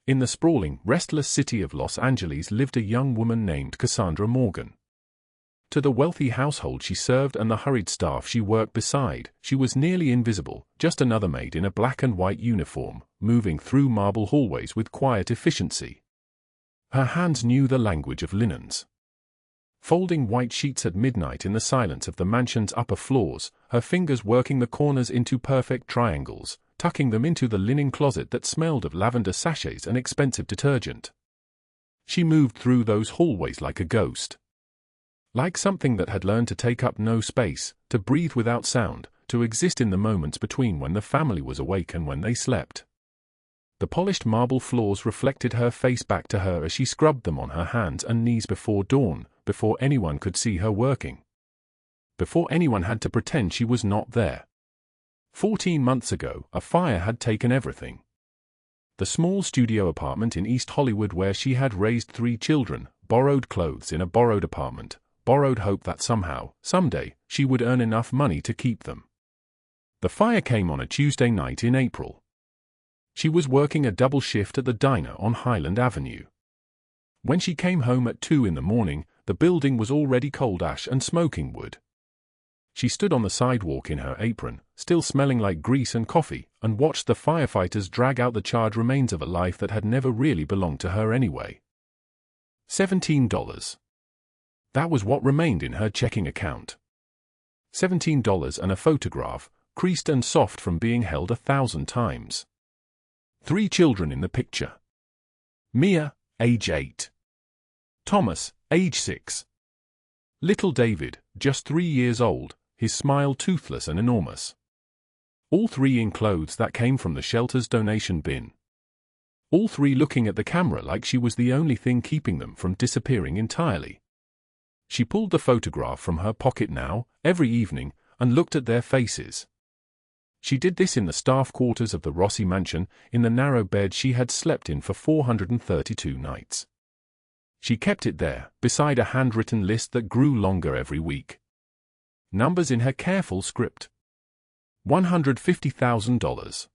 In the sprawling, restless city of Los Angeles lived a young woman named Cassandra Morgan. To the wealthy household she served and the hurried staff she worked beside, she was nearly invisible, just another maid in a black and white uniform, moving through marble hallways with quiet efficiency. Her hands knew the language of linens. Folding white sheets at midnight in the silence of the mansion's upper floors, her fingers working the corners into perfect triangles, tucking them into the linen closet that smelled of lavender sachets and expensive detergent. She moved through those hallways like a ghost. Like something that had learned to take up no space, to breathe without sound, to exist in the moments between when the family was awake and when they slept. The polished marble floors reflected her face back to her as she scrubbed them on her hands and knees before dawn, before anyone could see her working. Before anyone had to pretend she was not there. 14 months ago, a fire had taken everything. The small studio apartment in East Hollywood where she had raised 3 children, borrowed clothes in a borrowed apartment, borrowed hope that somehow, someday, she would earn enough money to keep them. The fire came on a Tuesday night in April. She was working a double shift at the diner on Highland Avenue. When she came home at 2 in the morning, the building was already cold ash and smoking wood. She stood on the sidewalk in her apron, still smelling like grease and coffee, and watched the firefighters drag out the charred remains of a life that had never really belonged to her anyway. $17. That was what remained in her checking account. $17 and a photograph, creased and soft from being held 1,000 times. 3 children in the picture. Mia, age 8. Thomas, age 6. Little David, just 3 years old, his smile toothless and enormous. All 3 in clothes that came from the shelter's donation bin. All 3 looking at the camera like she was the only thing keeping them from disappearing entirely. She pulled the photograph from her pocket now, every evening, and looked at their faces. She did this in the staff quarters of the Rossi mansion, in the narrow bed she had slept in for 432 nights. She kept it there, beside a handwritten list that grew longer every week. Numbers in her careful script. $150,000.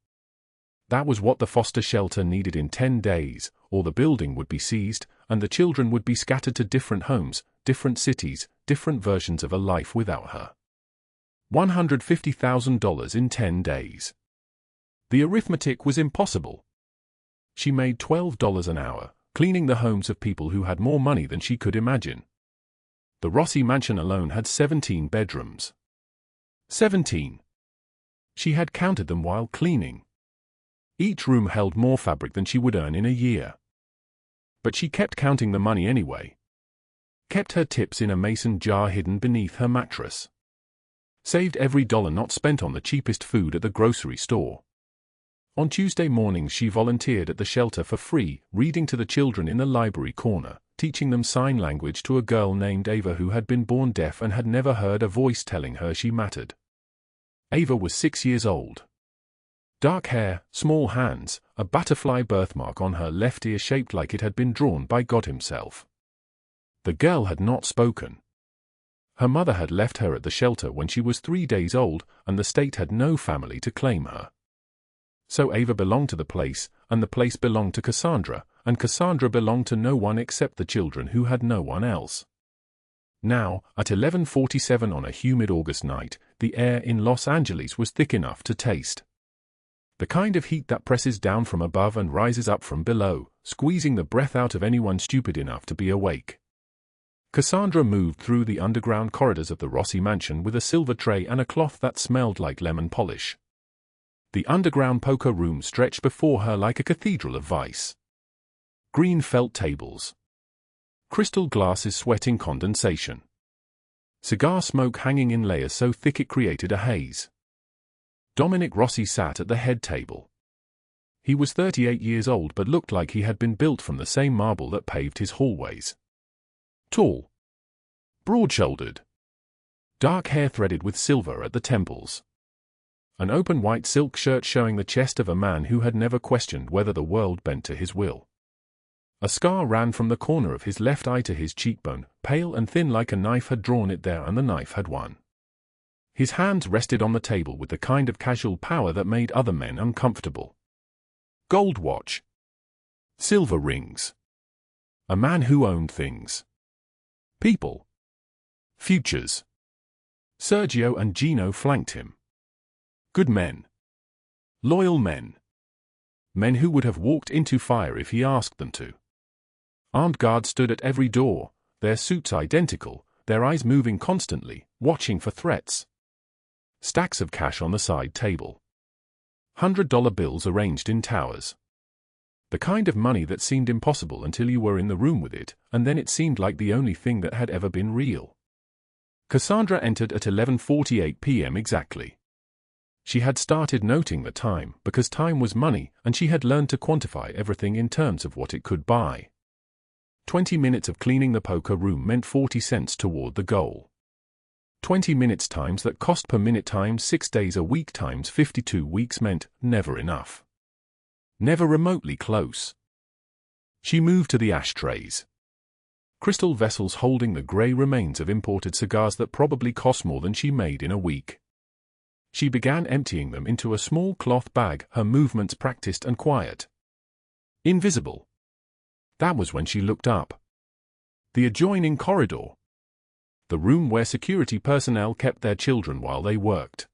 That was what the foster shelter needed in 10 days, or the building would be seized, and the children would be scattered to different homes, different cities, different versions of a life without her. $150,000 in 10 days. The arithmetic was impossible. She made $12 an hour, cleaning the homes of people who had more money than she could imagine. The Rossi mansion alone had 17 bedrooms. 17. She had counted them while cleaning. Each room held more fabric than she would earn in a year. But she kept counting the money anyway. Kept her tips in a mason jar hidden beneath her mattress. Saved every dollar not spent on the cheapest food at the grocery store. On Tuesday mornings she volunteered at the shelter for free, reading to the children in the library corner, teaching them sign language to a girl named Ava who had been born deaf and had never heard a voice telling her she mattered. Ava was 6 years old. Dark hair, small hands, a butterfly birthmark on her left ear shaped like it had been drawn by God himself. The girl had not spoken. Her mother had left her at the shelter when she was 3 days old, and the state had no family to claim her. So Ava belonged to the place, and the place belonged to Cassandra, and Cassandra belonged to no one except the children who had no one else. Now, at 11:47 on a humid August night, the air in Los Angeles was thick enough to taste. The kind of heat that presses down from above and rises up from below, squeezing the breath out of anyone stupid enough to be awake. Cassandra moved through the underground corridors of the Rossi mansion with a silver tray and a cloth that smelled like lemon polish. The underground poker room stretched before her like a cathedral of vice. Green felt tables. Crystal glasses sweating condensation. Cigar smoke hanging in layers so thick it created a haze. Dominic Rossi sat at the head table. He was 38 years old but looked like he had been built from the same marble that paved his hallways. Tall. Broad-shouldered. Dark hair threaded with silver at the temples. An open white silk shirt showing the chest of a man who had never questioned whether the world bent to his will. A scar ran from the corner of his left eye to his cheekbone, pale and thin like a knife had drawn it there and the knife had won. His hands rested on the table with the kind of casual power that made other men uncomfortable. Gold watch. Silver rings. A man who owned things. People. Futures. Sergio and Gino flanked him. Good men. Loyal men. Men who would have walked into fire if he asked them to. Armed guards stood at every door, their suits identical, their eyes moving constantly, watching for threats. Stacks of cash on the side table. $100 bills arranged in towers. The kind of money that seemed impossible until you were in the room with it, and then it seemed like the only thing that had ever been real. Cassandra entered at 11:48 p.m. exactly. She had started noting the time because time was money, and she had learned to quantify everything in terms of what it could buy. 20 minutes of cleaning the poker room meant 40 cents toward the goal. 20 minutes times that cost per minute times 6 days a week times 52 weeks meant never enough. Never remotely close. She moved to the ashtrays. Crystal vessels holding the grey remains of imported cigars that probably cost more than she made in a week. She began emptying them into a small cloth bag, her movements practiced and quiet. Invisible. That was when she looked up. The adjoining corridor. The room where security personnel kept their children while they worked.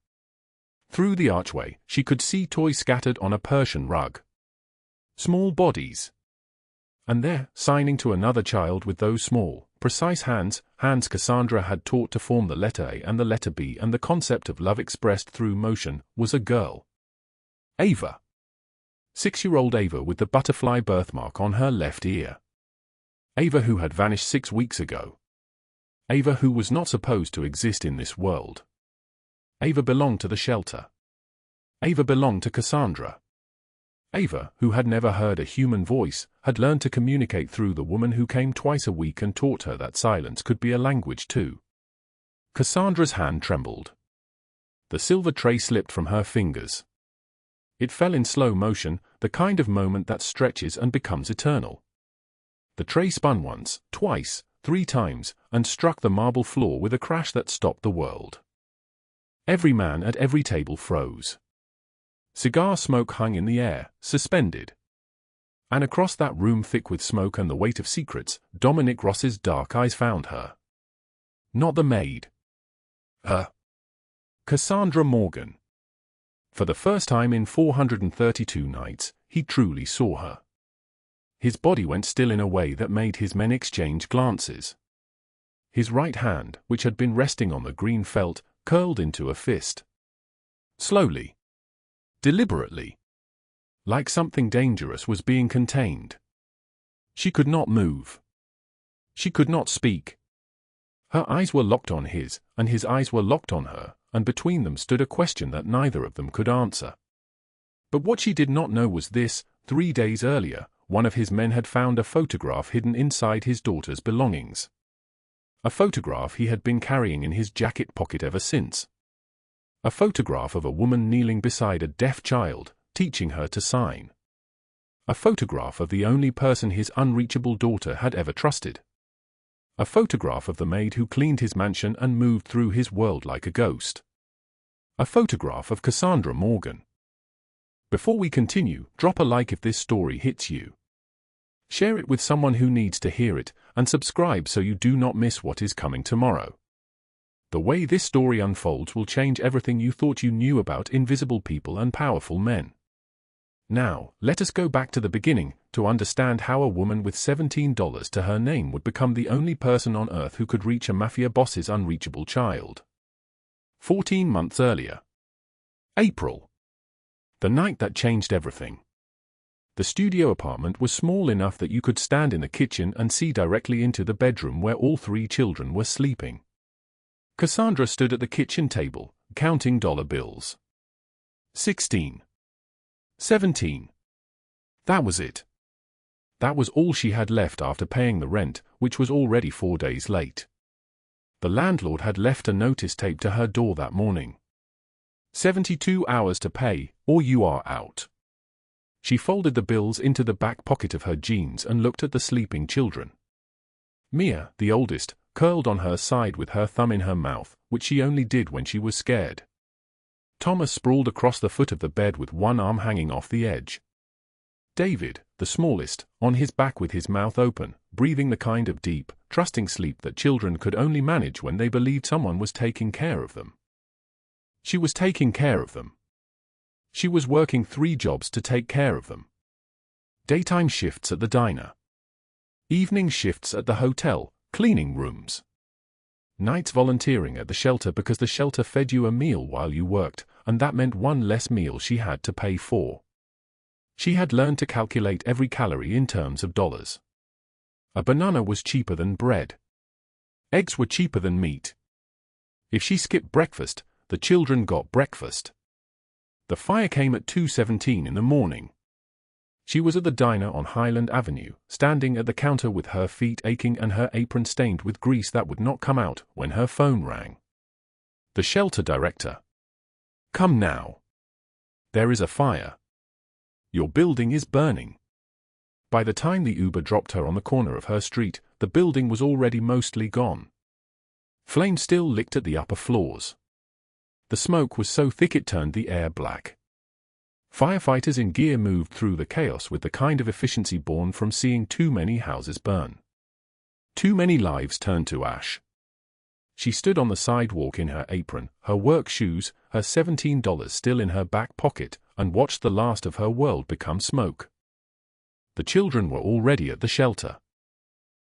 Through the archway, she could see toys scattered on a Persian rug. Small bodies. And there, signing to another child with those small, precise hands Cassandra had taught to form the letter A and the letter B and the concept of love expressed through motion, was a girl. Ava. 6-year-old Ava with the butterfly birthmark on her left ear. Ava who had vanished 6 weeks ago. Ava who was not supposed to exist in this world. Ava belonged to the shelter. Ava belonged to Cassandra. Ava, who had never heard a human voice, had learned to communicate through the woman who came twice a week and taught her that silence could be a language too. Cassandra's hand trembled. The silver tray slipped from her fingers. It fell in slow motion, the kind of moment that stretches and becomes eternal. The tray spun once, twice, 3 times, and struck the marble floor with a crash that stopped the world. Every man at every table froze. Cigar smoke hung in the air, suspended. And across that room thick with smoke and the weight of secrets, Dominic Rossi's dark eyes found her. Not the maid. Her. Cassandra Morgan. For the first time in 432 nights, he truly saw her. His body went still in a way that made his men exchange glances. His right hand, which had been resting on the green felt, curled into a fist. Slowly. Deliberately. Like something dangerous was being contained. She could not move. She could not speak. Her eyes were locked on his, and his eyes were locked on her, and between them stood a question that neither of them could answer. But what she did not know was this: 3 days earlier, one of his men had found a photograph hidden inside his daughter's belongings. A photograph he had been carrying in his jacket pocket ever since. A photograph of a woman kneeling beside a deaf child, teaching her to sign. A photograph of the only person his unreachable daughter had ever trusted. A photograph of the maid who cleaned his mansion and moved through his world like a ghost. A photograph of Cassandra Morgan. Before we continue, drop a like if this story hits you. Share it with someone who needs to hear it, and subscribe so you do not miss what is coming tomorrow. The way this story unfolds will change everything you thought you knew about invisible people and powerful men. Now, let us go back to the beginning, to understand how a woman with $17 to her name would become the only person on earth who could reach a mafia boss's unreachable child. 14 months earlier. April. The night that changed everything. The studio apartment was small enough that you could stand in the kitchen and see directly into the bedroom where all 3 children were sleeping. Cassandra stood at the kitchen table, counting dollar bills. 16. 17. That was it. That was all she had left after paying the rent, which was already 4 days late. The landlord had left a notice taped to her door that morning. 72 hours to pay, or you are out. She folded the bills into the back pocket of her jeans and looked at the sleeping children. Mia, the oldest, curled on her side with her thumb in her mouth, which she only did when she was scared. Thomas sprawled across the foot of the bed with one arm hanging off the edge. David, the smallest, on his back with his mouth open, breathing the kind of deep, trusting sleep that children could only manage when they believed someone was taking care of them. She was taking care of them. She was working 3 jobs to take care of them. Daytime shifts at the diner. Evening shifts at the hotel, cleaning rooms. Nights volunteering at the shelter because the shelter fed you a meal while you worked, and that meant one less meal she had to pay for. She had learned to calculate every calorie in terms of dollars. A banana was cheaper than bread. Eggs were cheaper than meat. If she skipped breakfast, the children got breakfast. The fire came at 2:17 in the morning. She was at the diner on Highland Avenue, standing at the counter with her feet aching and her apron stained with grease that would not come out, when her phone rang. The shelter director. "Come now. There is a fire. Your building is burning." By the time the Uber dropped her on the corner of her street, the building was already mostly gone. Flames still licked at the upper floors. The smoke was so thick it turned the air black. Firefighters in gear moved through the chaos with the kind of efficiency born from seeing too many houses burn. Too many lives turned to ash. She stood on the sidewalk in her apron, her work shoes, her $17 still in her back pocket, and watched the last of her world become smoke. The children were already at the shelter.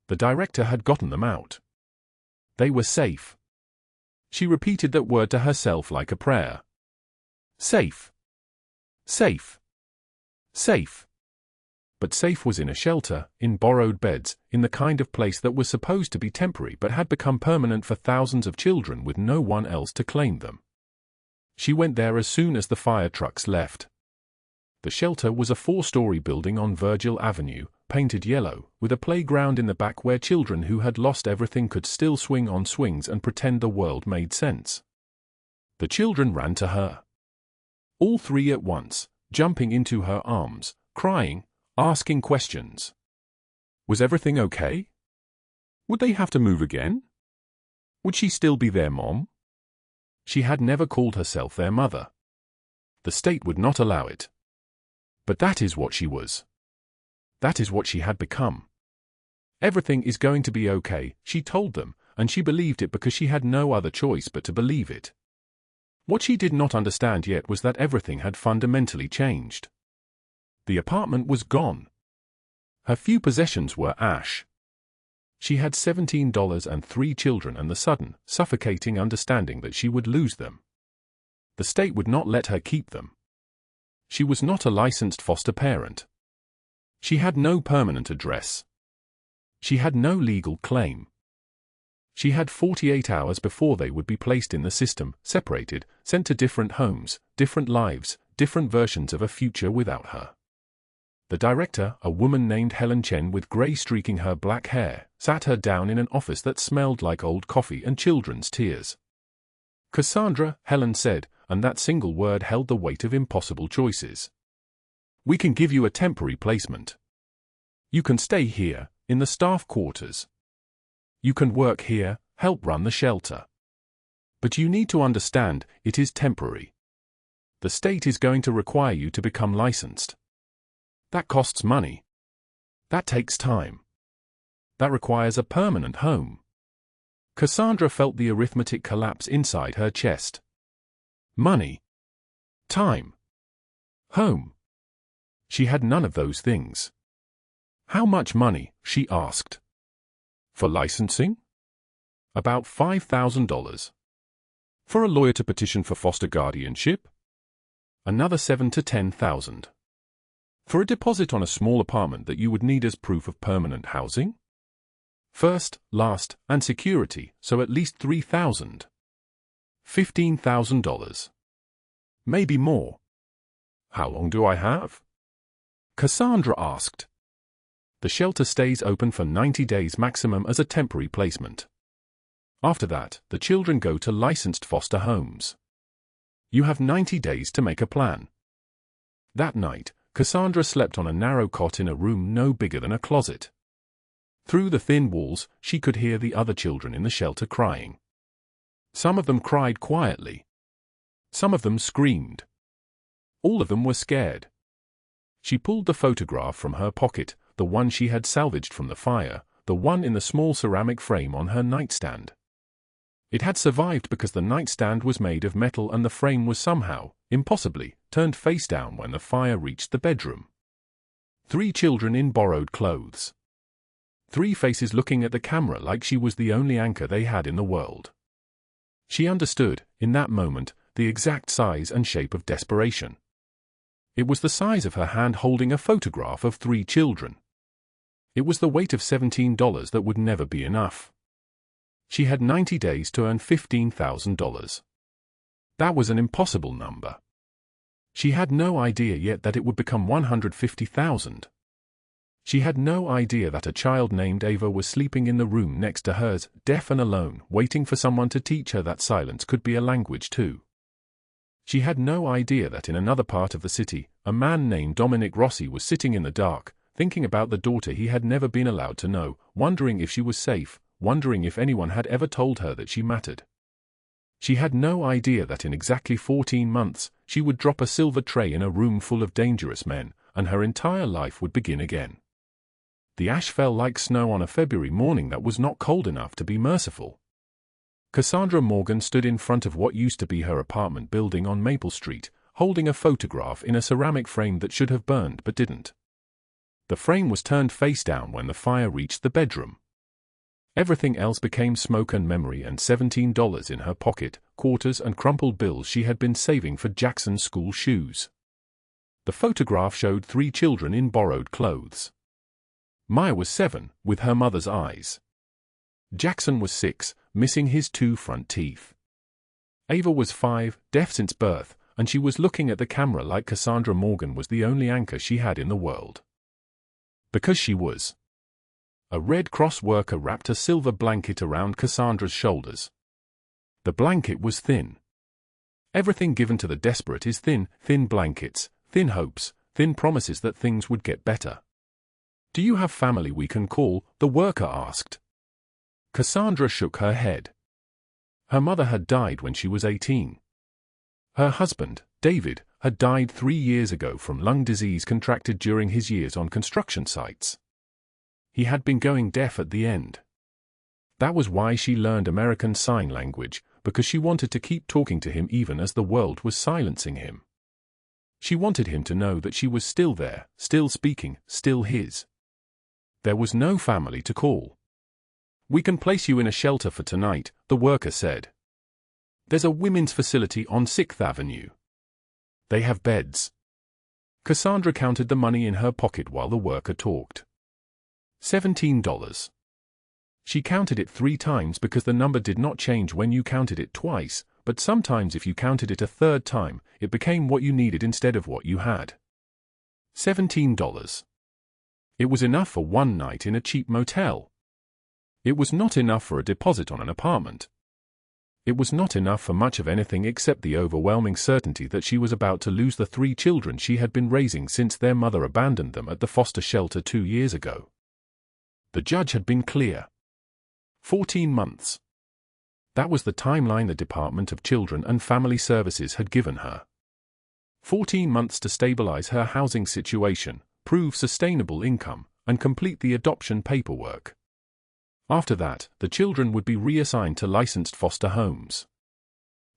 The director had gotten them out. They were safe. She repeated that word to herself like a prayer. Safe. Safe. Safe. But safe was in a shelter, in borrowed beds, in the kind of place that was supposed to be temporary but had become permanent for thousands of children with no one else to claim them. She went there as soon as the fire trucks left. The shelter was a 4-story building on Virgil Avenue, painted yellow, with a playground in the back where children who had lost everything could still swing on swings and pretend the world made sense. The children ran to her. All 3 at once, jumping into her arms, crying, asking questions. Was everything okay? Would they have to move again? Would she still be their mom? She had never called herself their mother. The state would not allow it. But that is what she was. That is what she had become. Everything is going to be okay, she told them, and she believed it because she had no other choice but to believe it. What she did not understand yet was that everything had fundamentally changed. The apartment was gone. Her few possessions were ash. She had $17 and 3 children and the sudden, suffocating understanding that she would lose them. The state would not let her keep them. She was not a licensed foster parent. She had no permanent address. She had no legal claim. She had 48 hours before they would be placed in the system, separated, sent to different homes, different lives, different versions of a future without her. The director, a woman named Helen Chen with gray streaking her black hair, sat her down in an office that smelled like old coffee and children's tears. Cassandra, Helen said, and that single word held the weight of impossible choices. We can give you a temporary placement. You can stay here, in the staff quarters. You can work here, help run the shelter. But you need to understand, it is temporary. The state is going to require you to become licensed. That costs money. That takes time. That requires a permanent home. Cassandra felt the arithmetic collapse inside her chest. Money. Time. Home. She had none of those things. How much money? She asked. For licensing? About $5,000. For a lawyer to petition for foster guardianship? Another $7,000 to $10,000. For a deposit on a small apartment that you would need as proof of permanent housing? First, last, and security, so at least $3,000. $15,000. Maybe more. How long do I have? Cassandra asked. The shelter stays open for 90 days maximum as a temporary placement. After that, the children go to licensed foster homes. You have 90 days to make a plan. That night, Cassandra slept on a narrow cot in a room no bigger than a closet. Through the thin walls, she could hear the other children in the shelter crying. Some of them cried quietly. Some of them screamed. All of them were scared. She pulled the photograph from her pocket, the one she had salvaged from the fire, the one in the small ceramic frame on her nightstand. It had survived because the nightstand was made of metal and the frame was somehow, impossibly, turned face down when the fire reached the bedroom. 3 children in borrowed clothes. 3 faces looking at the camera like she was the only anchor they had in the world. She understood, in that moment, the exact size and shape of desperation. It was the size of her hand holding a photograph of 3 children. It was the weight of $17 that would never be enough. She had 90 days to earn $15,000. That was an impossible number. She had no idea yet that it would become $150,000. She had no idea that a child named Ava was sleeping in the room next to hers, deaf and alone, waiting for someone to teach her that silence could be a language too. She had no idea that in another part of the city, a man named Dominic Rossi was sitting in the dark, thinking about the daughter he had never been allowed to know, wondering if she was safe, wondering if anyone had ever told her that she mattered. She had no idea that in exactly 14 months, she would drop a silver tray in a room full of dangerous men, and her entire life would begin again. The ash fell like snow on a February morning that was not cold enough to be merciful. Cassandra Morgan stood in front of what used to be her apartment building on Maple Street, holding a photograph in a ceramic frame that should have burned but didn't. The frame was turned face down when the fire reached the bedroom. Everything else became smoke and memory and $17 in her pocket, quarters and crumpled bills she had been saving for Jackson's school shoes. The photograph showed 3 children in borrowed clothes. Maya was 7, with her mother's eyes. Jackson was 6, missing his 2 front teeth. Ava was 5, deaf since birth, and she was looking at the camera like Cassandra Morgan was the only anchor she had in the world. Because she was. A Red Cross worker wrapped a silver blanket around Cassandra's shoulders. The blanket was thin. Everything given to the desperate is thin, thin blankets, thin hopes, thin promises that things would get better. "Do you have family we can call?" the worker asked. Cassandra shook her head. Her mother had died when she was 18. Her husband, David, had died 3 years ago from lung disease contracted during his years on construction sites. He had been going deaf at the end. That was why she learned American Sign Language, because she wanted to keep talking to him even as the world was silencing him. She wanted him to know that she was still there, still speaking, still his. There was no family to call. "We can place you in a shelter for tonight," the worker said. "There's a women's facility on 6th Avenue. They have beds." Cassandra counted the money in her pocket while the worker talked. $17. She counted it 3 times because the number did not change when you counted it twice, but sometimes if you counted it a 3rd time, it became what you needed instead of what you had. $17. It was enough for one night in a cheap motel. It was not enough for a deposit on an apartment. It was not enough for much of anything except the overwhelming certainty that she was about to lose the 3 children she had been raising since their mother abandoned them at the foster shelter 2 years ago. The judge had been clear. 14 months. That was the timeline the Department of Children and Family Services had given her. 14 months to stabilize her housing situation, prove sustainable income, and complete the adoption paperwork. After that, the children would be reassigned to licensed foster homes.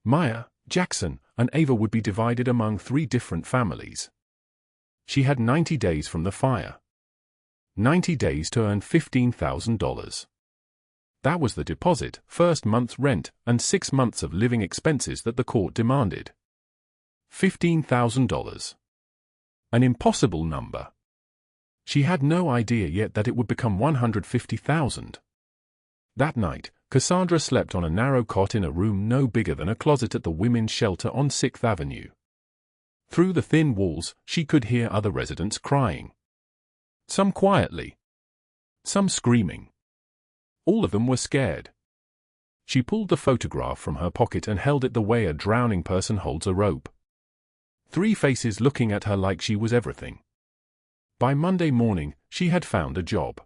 Maya, Jackson, and Ava would be divided among 3 different families. She had 90 days from the fire. 90 days to earn $15,000. That was the deposit, 1st month's rent, and 6 months of living expenses that the court demanded. $15,000. An impossible number. She had no idea yet that it would become $150,000. That night, Cassandra slept on a narrow cot in a room no bigger than a closet at the women's shelter on 6th Avenue. Through the thin walls, she could hear other residents crying. Some quietly. Some screaming. All of them were scared. She pulled the photograph from her pocket and held it the way a drowning person holds a rope. 3 faces looking at her like she was everything. By Monday morning, she had found a job.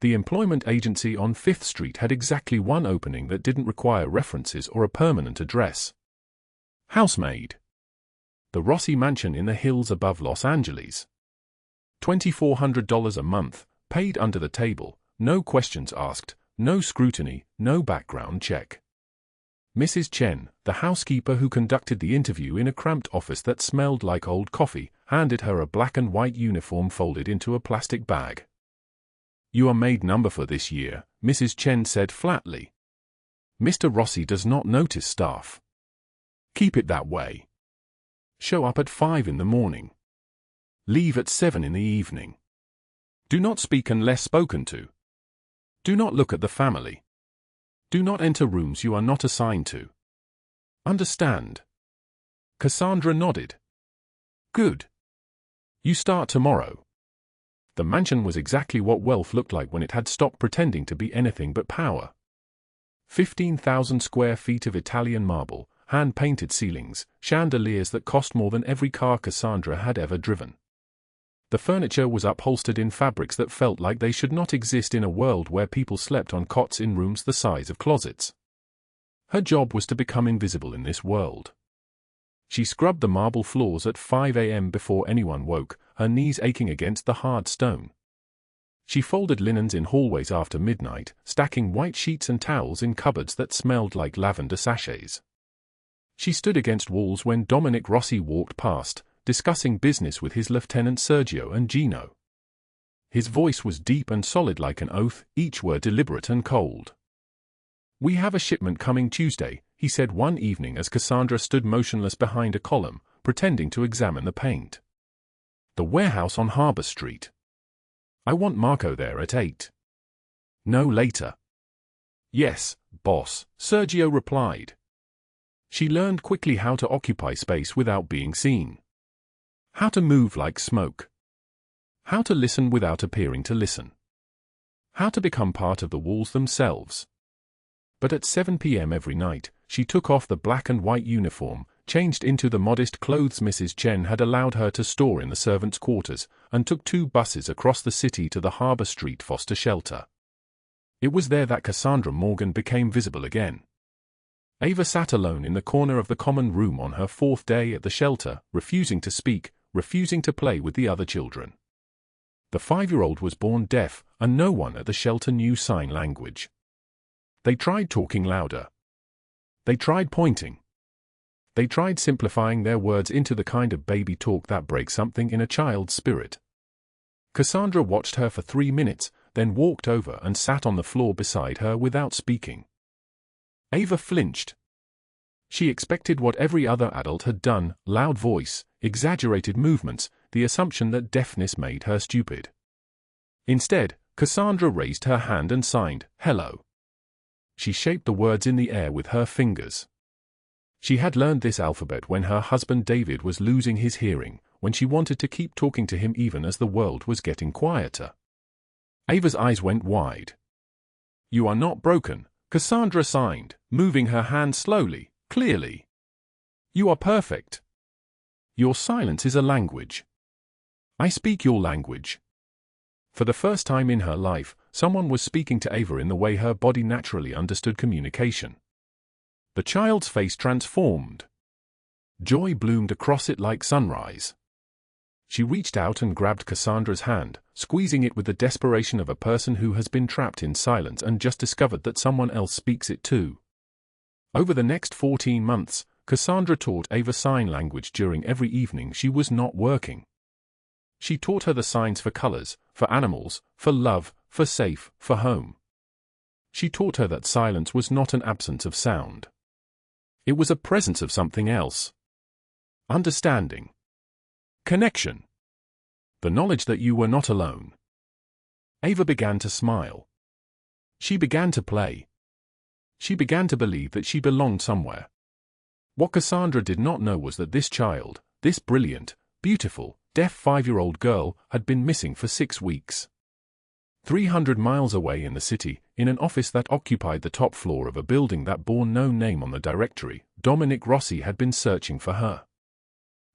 The employment agency on 5th Street had exactly 1 opening that didn't require references or a permanent address. Housemaid. The Rossi mansion in the hills above Los Angeles. $2,400 a month, paid under the table, no questions asked, no scrutiny, no background check. Mrs. Chen, the housekeeper who conducted the interview in a cramped office that smelled like old coffee, handed her a black and white uniform folded into a plastic bag. "You are maid number for this year," Mrs. Chen said flatly. "Mr. Rossi does not notice staff. Keep it that way. Show up at 5 in the morning. Leave at 7 in the evening. Do not speak unless spoken to. Do not look at the family. Do not enter rooms you are not assigned to. Understand?" Cassandra nodded. "Good. You start tomorrow." The mansion was exactly what wealth looked like when it had stopped pretending to be anything but power. 15,000 square feet of Italian marble, hand-painted ceilings, chandeliers that cost more than every car Cassandra had ever driven. The furniture was upholstered in fabrics that felt like they should not exist in a world where people slept on cots in rooms the size of closets. Her job was to become invisible in this world. She scrubbed the marble floors at 5 a.m. before anyone woke, her knees aching against the hard stone. She folded linens in hallways after midnight, stacking white sheets and towels in cupboards that smelled like lavender sachets. She stood against walls when Dominic Rossi walked past, discussing business with his Lieutenant Sergio and Gino. His voice was deep and solid like an oath, each word deliberate and cold. "We have a shipment coming Tuesday," he said one evening as Cassandra stood motionless behind a column, pretending to examine the paint. "The warehouse on Harbor Street. I want Marco there at 8. No later." "Yes, boss," Sergio replied. She learned quickly how to occupy space without being seen. How to move like smoke. How to listen without appearing to listen. How to become part of the walls themselves. But at 7 p.m. every night, she took off the black and white uniform, changed into the modest clothes Mrs. Chen had allowed her to store in the servants' quarters, and took 2 buses across the city to the Harbor Street foster shelter. It was there that Cassandra Morgan became visible again. Ava sat alone in the corner of the common room on her 4th day at the shelter, refusing to speak, refusing to play with the other children. The 5-year-old was born deaf, and no one at the shelter knew sign language. They tried talking louder. They tried pointing. They tried simplifying their words into the kind of baby talk that breaks something in a child's spirit. Cassandra watched her for 3 minutes, then walked over and sat on the floor beside her without speaking. Ava flinched. She expected what every other adult had done: loud voice, exaggerated movements, the assumption that deafness made her stupid. Instead, Cassandra raised her hand and signed, "Hello." She shaped the words in the air with her fingers. She had learned this alphabet when her husband David was losing his hearing, when she wanted to keep talking to him even as the world was getting quieter. Ava's eyes went wide. "You are not broken," Cassandra signed, moving her hand slowly, clearly. "You are perfect. Your silence is a language. I speak your language." For the first time in her life, someone was speaking to Ava in the way her body naturally understood communication. The child's face transformed. Joy bloomed across it like sunrise. She reached out and grabbed Cassandra's hand, squeezing it with the desperation of a person who has been trapped in silence and just discovered that someone else speaks it too. Over the next 14 months, Cassandra taught Ava sign language during every evening she was not working. She taught her the signs for colors, for animals, for love, for safe, for home. She taught her that silence was not an absence of sound. It was a presence of something else. Understanding. Connection. The knowledge that you were not alone. Ava began to smile. She began to play. She began to believe that she belonged somewhere. What Cassandra did not know was that this child, this brilliant, beautiful, deaf 5-year-old girl, had been missing for 6 weeks. 300 miles away in the city, in an office that occupied the top floor of a building that bore no name on the directory, Dominic Rossi had been searching for her.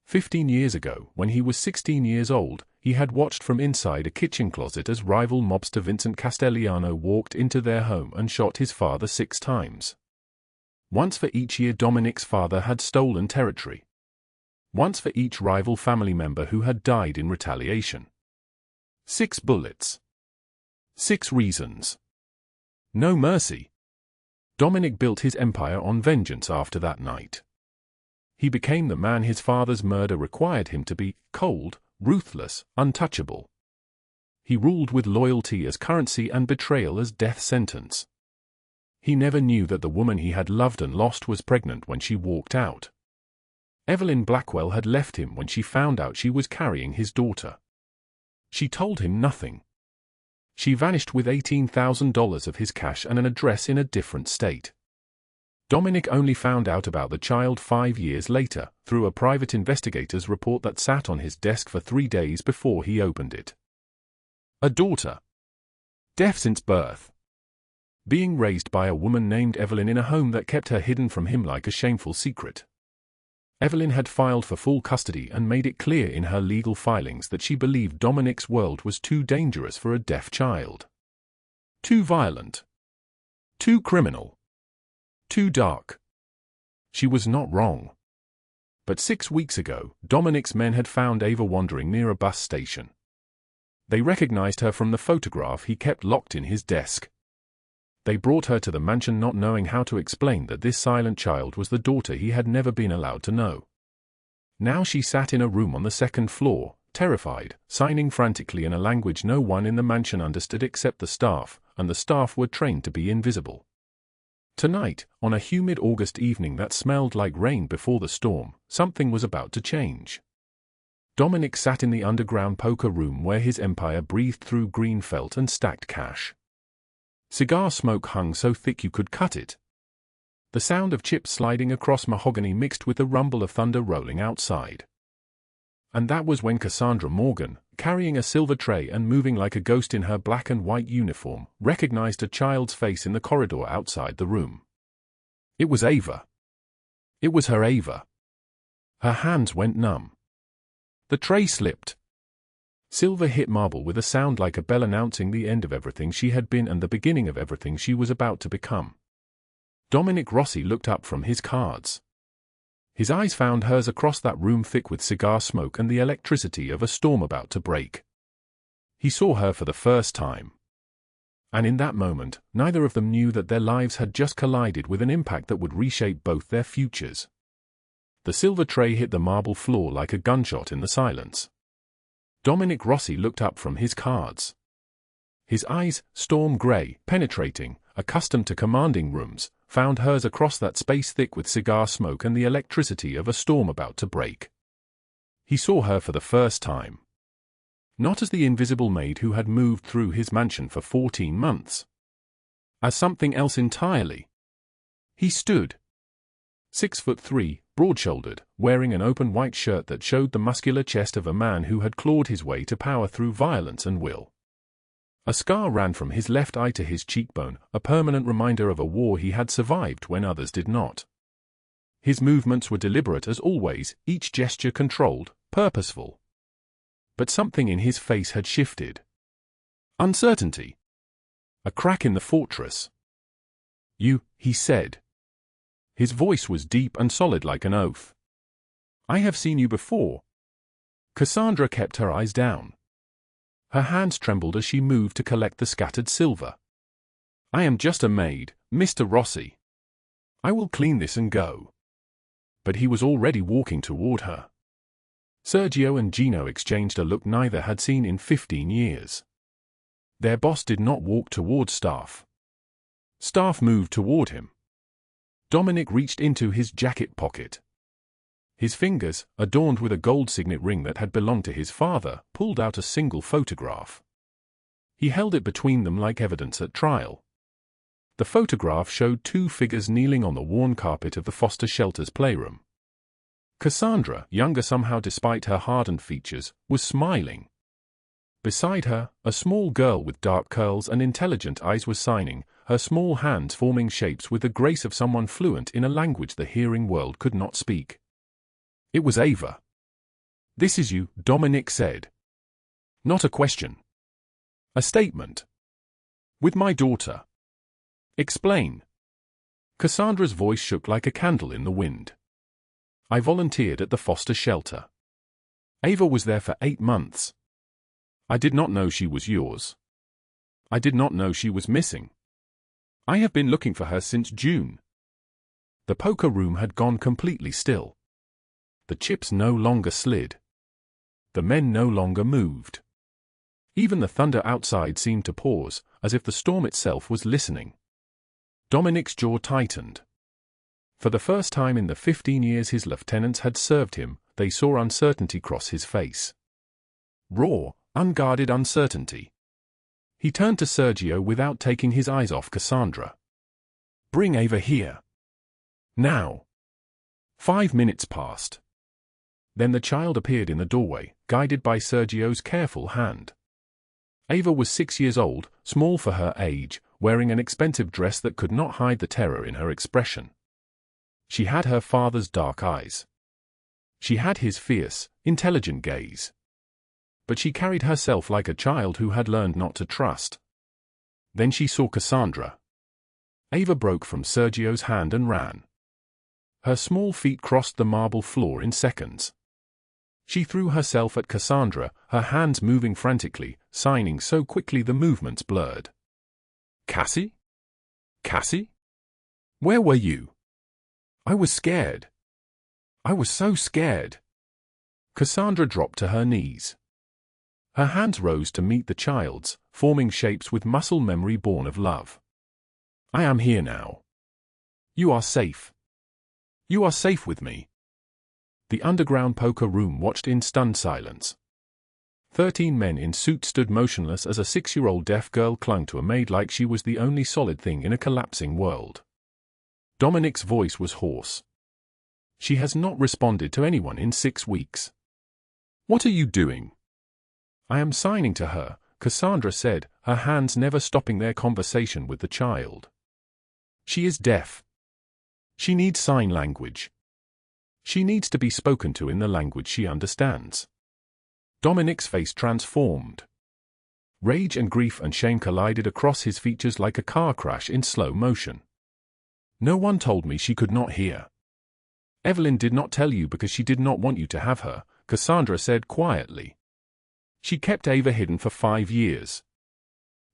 15 years ago, when he was 16 years old, he had watched from inside a kitchen closet as rival mobster Vincent Castellano walked into their home and shot his father 6 times. Once for each year Dominic's father had stolen territory. Once for each rival family member who had died in retaliation. 6 bullets. 6 reasons. No mercy. Dominic built his empire on vengeance after that night. He became the man his father's murder required him to be: cold, ruthless, untouchable. He ruled with loyalty as currency and betrayal as death sentence. He never knew that the woman he had loved and lost was pregnant when she walked out. Evelyn Blackwell had left him when she found out she was carrying his daughter. She told him nothing. She vanished with $18,000 of his cash and an address in a different state. Dominic only found out about the child 5 years later, through a private investigator's report that sat on his desk for 3 days before he opened it. A daughter. Deaf since birth. Being raised by a woman named Evelyn in a home that kept her hidden from him like a shameful secret. Evelyn had filed for full custody and made it clear in her legal filings that she believed Dominic's world was too dangerous for a deaf child. Too violent. Too criminal. Too dark. She was not wrong. But 6 weeks ago, Dominic's men had found Ava wandering near a bus station. They recognized her from the photograph he kept locked in his desk. They brought her to the mansion not knowing how to explain that this silent child was the daughter he had never been allowed to know. Now she sat in a room on the 2nd floor, terrified, signing frantically in a language no one in the mansion understood except the staff, and the staff were trained to be invisible. Tonight, on a humid August evening that smelled like rain before the storm, something was about to change. Dominic sat in the underground poker room where his empire breathed through green felt and stacked cash. Cigar smoke hung so thick you could cut it. The sound of chips sliding across mahogany mixed with the rumble of thunder rolling outside. And that was when Cassandra Morgan, carrying a silver tray and moving like a ghost in her black and white uniform, recognized a child's face in the corridor outside the room. It was Ava. It was her Ava. Her hands went numb. The tray slipped. Silver hit marble with a sound like a bell announcing the end of everything she had been and the beginning of everything she was about to become. Dominic Rossi looked up from his cards. His eyes found hers across that room thick with cigar smoke and the electricity of a storm about to break. He saw her for the first time. And in that moment, neither of them knew that their lives had just collided with an impact that would reshape both their futures. The silver tray hit the marble floor like a gunshot in the silence. Dominic Rossi looked up from his cards. His eyes, storm gray, penetrating, accustomed to commanding rooms, found hers across that space thick with cigar smoke and the electricity of a storm about to break. He saw her for the first time. Not as the invisible maid who had moved through his mansion for 14 months. As something else entirely. He stood. 6'3", broad-shouldered, wearing an open white shirt that showed the muscular chest of a man who had clawed his way to power through violence and will. A scar ran from his left eye to his cheekbone, a permanent reminder of a war he had survived when others did not. His movements were deliberate as always, each gesture controlled, purposeful. But something in his face had shifted. Uncertainty. A crack in the fortress. "You," he said. His voice was deep and solid like an oath. "I have seen you before." Cassandra kept her eyes down. Her hands trembled as she moved to collect the scattered silver. "I am just a maid, Mr. Rossi. I will clean this and go." But he was already walking toward her. Sergio and Gino exchanged a look neither had seen in 15 years. Their boss did not walk toward Staff. Staff moved toward him. Dominic reached into his jacket pocket. His fingers, adorned with a gold signet ring that had belonged to his father, pulled out a single photograph. He held it between them like evidence at trial. The photograph showed 2 figures kneeling on the worn carpet of the foster shelter's playroom. Cassandra, younger somehow despite her hardened features, was smiling. Beside her, a small girl with dark curls and intelligent eyes was signing, her small hands forming shapes with the grace of someone fluent in a language the hearing world could not speak. It was Ava. "This is you," Dominic said. "Not a question. A statement. With my daughter." "Explain." Cassandra's voice shook like a candle in the wind. "I volunteered at the foster shelter. Ava was there for 8 months. I did not know she was yours. I did not know she was missing. I have been looking for her since June. The poker room had gone completely still. The chips no longer slid. The men no longer moved. Even the thunder outside seemed to pause, as if the storm itself was listening. Dominic's jaw tightened. For the first time in the 15 years his lieutenants had served him, they saw uncertainty cross his face. Raw, unguarded uncertainty. He turned to Sergio without taking his eyes off Cassandra. "Bring Ava here. Now." 5 minutes passed. Then the child appeared in the doorway, guided by Sergio's careful hand. Ava was 6 years old, small for her age, wearing an expensive dress that could not hide the terror in her expression. She had her father's dark eyes. She had his fierce, intelligent gaze. But she carried herself like a child who had learned not to trust. Then she saw Cassandra. Ava broke from Sergio's hand and ran. Her small feet crossed the marble floor in seconds. She threw herself at Cassandra, her hands moving frantically, signing so quickly the movements blurred. "Cassie? Cassie? Where were you? I was scared. I was so scared." Cassandra dropped to her knees. Her hands rose to meet the child's, forming shapes with muscle memory born of love. "I am here now. You are safe. You are safe with me." The underground poker room watched in stunned silence. 13 men in suits stood motionless as a 6-year-old deaf girl clung to a maid like she was the only solid thing in a collapsing world. Dominic's voice was hoarse. "She has not responded to anyone in 6 weeks. What are you doing?" "I am signing to her," Cassandra said, her hands never stopping their conversation with the child. "She is deaf. She needs sign language. She needs to be spoken to in the language she understands." Dominic's face transformed. Rage and grief and shame collided across his features like a car crash in slow motion. "No one told me she could not hear." "Evelyn did not tell you because she did not want you to have her," Cassandra said quietly. "She kept Ava hidden for 5 years.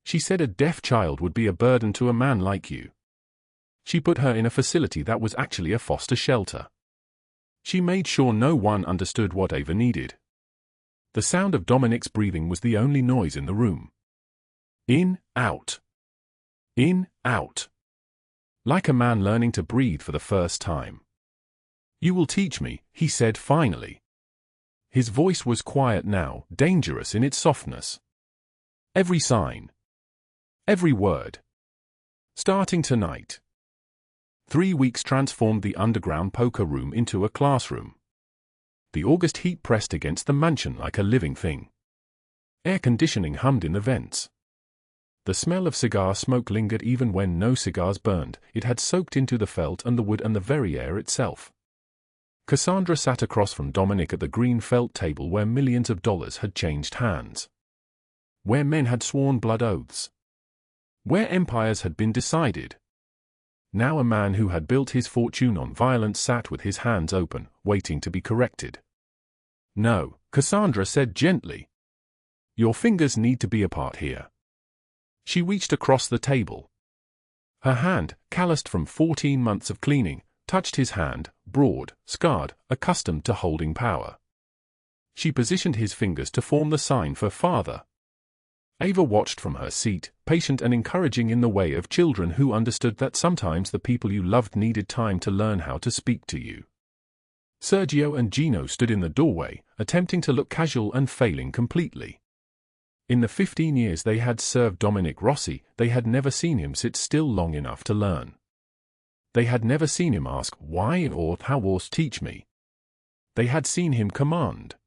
She said a deaf child would be a burden to a man like you. She put her in a facility that was actually a foster shelter. She made sure no one understood what Ava needed." The sound of Dominic's breathing was the only noise in the room. In, out. In, out. Like a man learning to breathe for the first time. "You will teach me," he said finally. His voice was quiet now, dangerous in its softness. "Every sign. Every word. Starting tonight." 3 weeks transformed the underground poker room into a classroom. The August heat pressed against the mansion like a living thing. Air conditioning hummed in the vents. The smell of cigar smoke lingered even when no cigars burned. It had soaked into the felt and the wood and the very air itself. Cassandra sat across from Dominic at the green felt table where millions of dollars had changed hands. Where men had sworn blood oaths. Where empires had been decided. Now a man who had built his fortune on violence sat with his hands open, waiting to be corrected. "No," Cassandra said gently. "Your fingers need to be apart here." She reached across the table. Her hand, calloused from 14 months of cleaning, touched his hand, broad, scarred, accustomed to holding power. She positioned his fingers to form the sign for father. Ava watched from her seat, patient and encouraging in the way of children who understood that sometimes the people you loved needed time to learn how to speak to you. Sergio and Gino stood in the doorway, attempting to look casual and failing completely. In the 15 years they had served Dominic Rossi, they had never seen him sit still long enough to learn. They had never seen him ask, "Why or how or teach me." They had seen him command.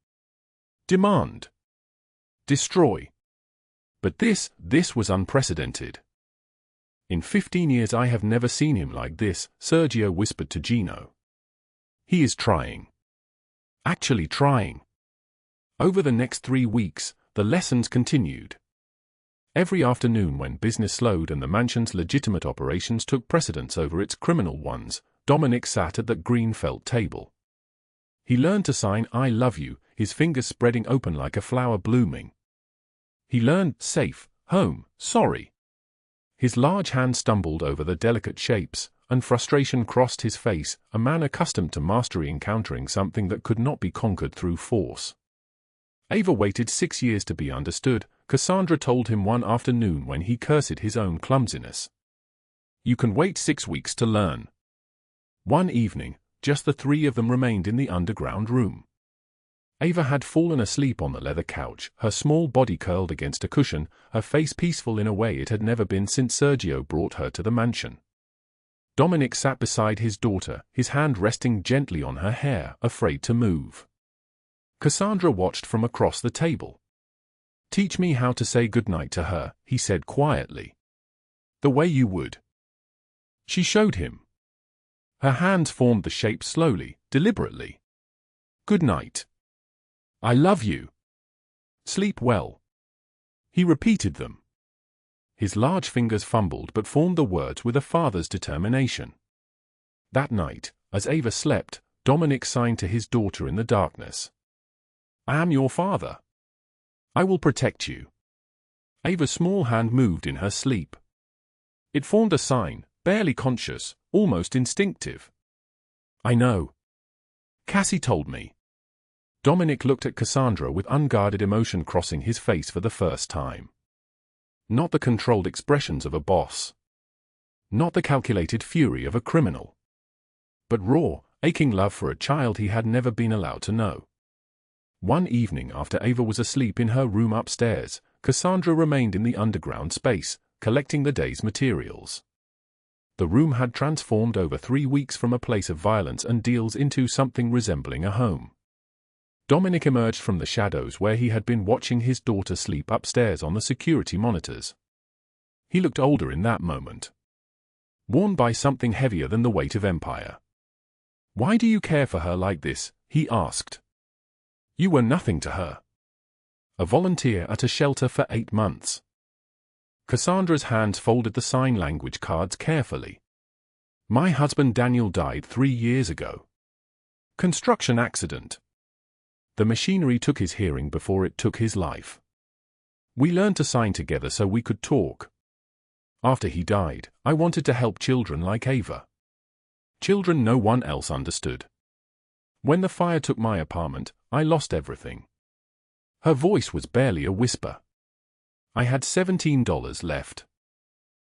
Demand. Destroy. But this was unprecedented. "In 15 years I have never seen him like this," Sergio whispered to Gino. "He is trying. Actually trying." Over the next 3 weeks, the lessons continued. Every afternoon when business slowed and the mansion's legitimate operations took precedence over its criminal ones, Dominic sat at that green felt table. He learned to sign "I love you," his fingers spreading open like a flower blooming. He learned, safe, home, sorry. His large hand stumbled over the delicate shapes, and frustration crossed his face, a man accustomed to mastery encountering something that could not be conquered through force. Ava waited 6 years to be understood, Cassandra told him one afternoon when he cursed his own clumsiness. You can wait 6 weeks to learn. One evening, just the three of them remained in the underground room. Ava had fallen asleep on the leather couch, her small body curled against a cushion, her face peaceful in a way it had never been since Sergio brought her to the mansion. Dominic sat beside his daughter, his hand resting gently on her hair, afraid to move. Cassandra watched from across the table. Teach me how to say goodnight to her, he said quietly. The way you would. She showed him. Her hands formed the shape slowly, deliberately. Good night. I love you. Sleep well. He repeated them. His large fingers fumbled but formed the words with a father's determination. That night, as Ava slept, Dominic signed to his daughter in the darkness. I am your father. I will protect you. Ava's small hand moved in her sleep. It formed a sign, barely conscious, almost instinctive. I know. Cassie told me. Dominic looked at Cassandra with unguarded emotion crossing his face for the first time. Not the controlled expressions of a boss. Not the calculated fury of a criminal. But raw, aching love for a child he had never been allowed to know. One evening after Ava was asleep in her room upstairs, Cassandra remained in the underground space, collecting the day's materials. The room had transformed over 3 weeks from a place of violence and deals into something resembling a home. Dominic emerged from the shadows where he had been watching his daughter sleep upstairs on the security monitors. He looked older in that moment. Worn by something heavier than the weight of empire. Why do you care for her like this? He asked. You were nothing to her. A volunteer at a shelter for 8 months. Cassandra's hands folded the sign language cards carefully. My husband Daniel died 3 years ago. Construction accident. The machinery took his hearing before it took his life. We learned to sign together so we could talk. After he died, I wanted to help children like Ava. Children no one else understood. When the fire took my apartment, I lost everything. Her voice was barely a whisper. I had $17 left.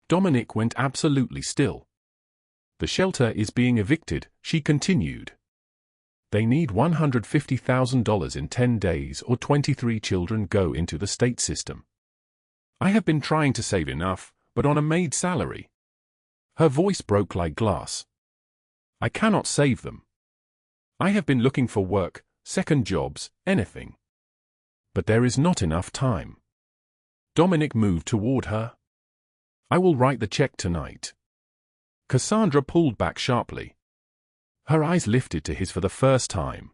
Dominic went absolutely still. The shelter is being evicted, she continued. They need $150,000 in 10 days or 23 children go into the state system. I have been trying to save enough, but on a maid salary. Her voice broke like glass. I cannot save them. I have been looking for work, second jobs, anything. But there is not enough time. Dominic moved toward her. I will write the check tonight. Cassandra pulled back sharply. Her eyes lifted to his for the first time.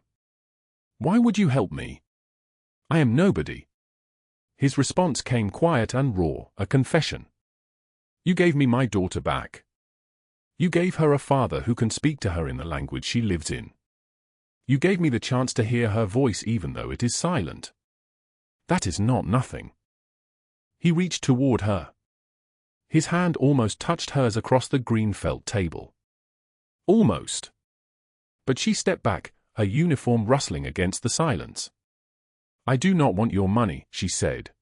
Why would you help me? I am nobody. His response came quiet and raw, a confession. You gave me my daughter back. You gave her a father who can speak to her in the language she lives in. You gave me the chance to hear her voice even though it is silent. That is not nothing. He reached toward her. His hand almost touched hers across the green felt table. Almost. But she stepped back, her uniform rustling against the silence. I do not want your money, she said.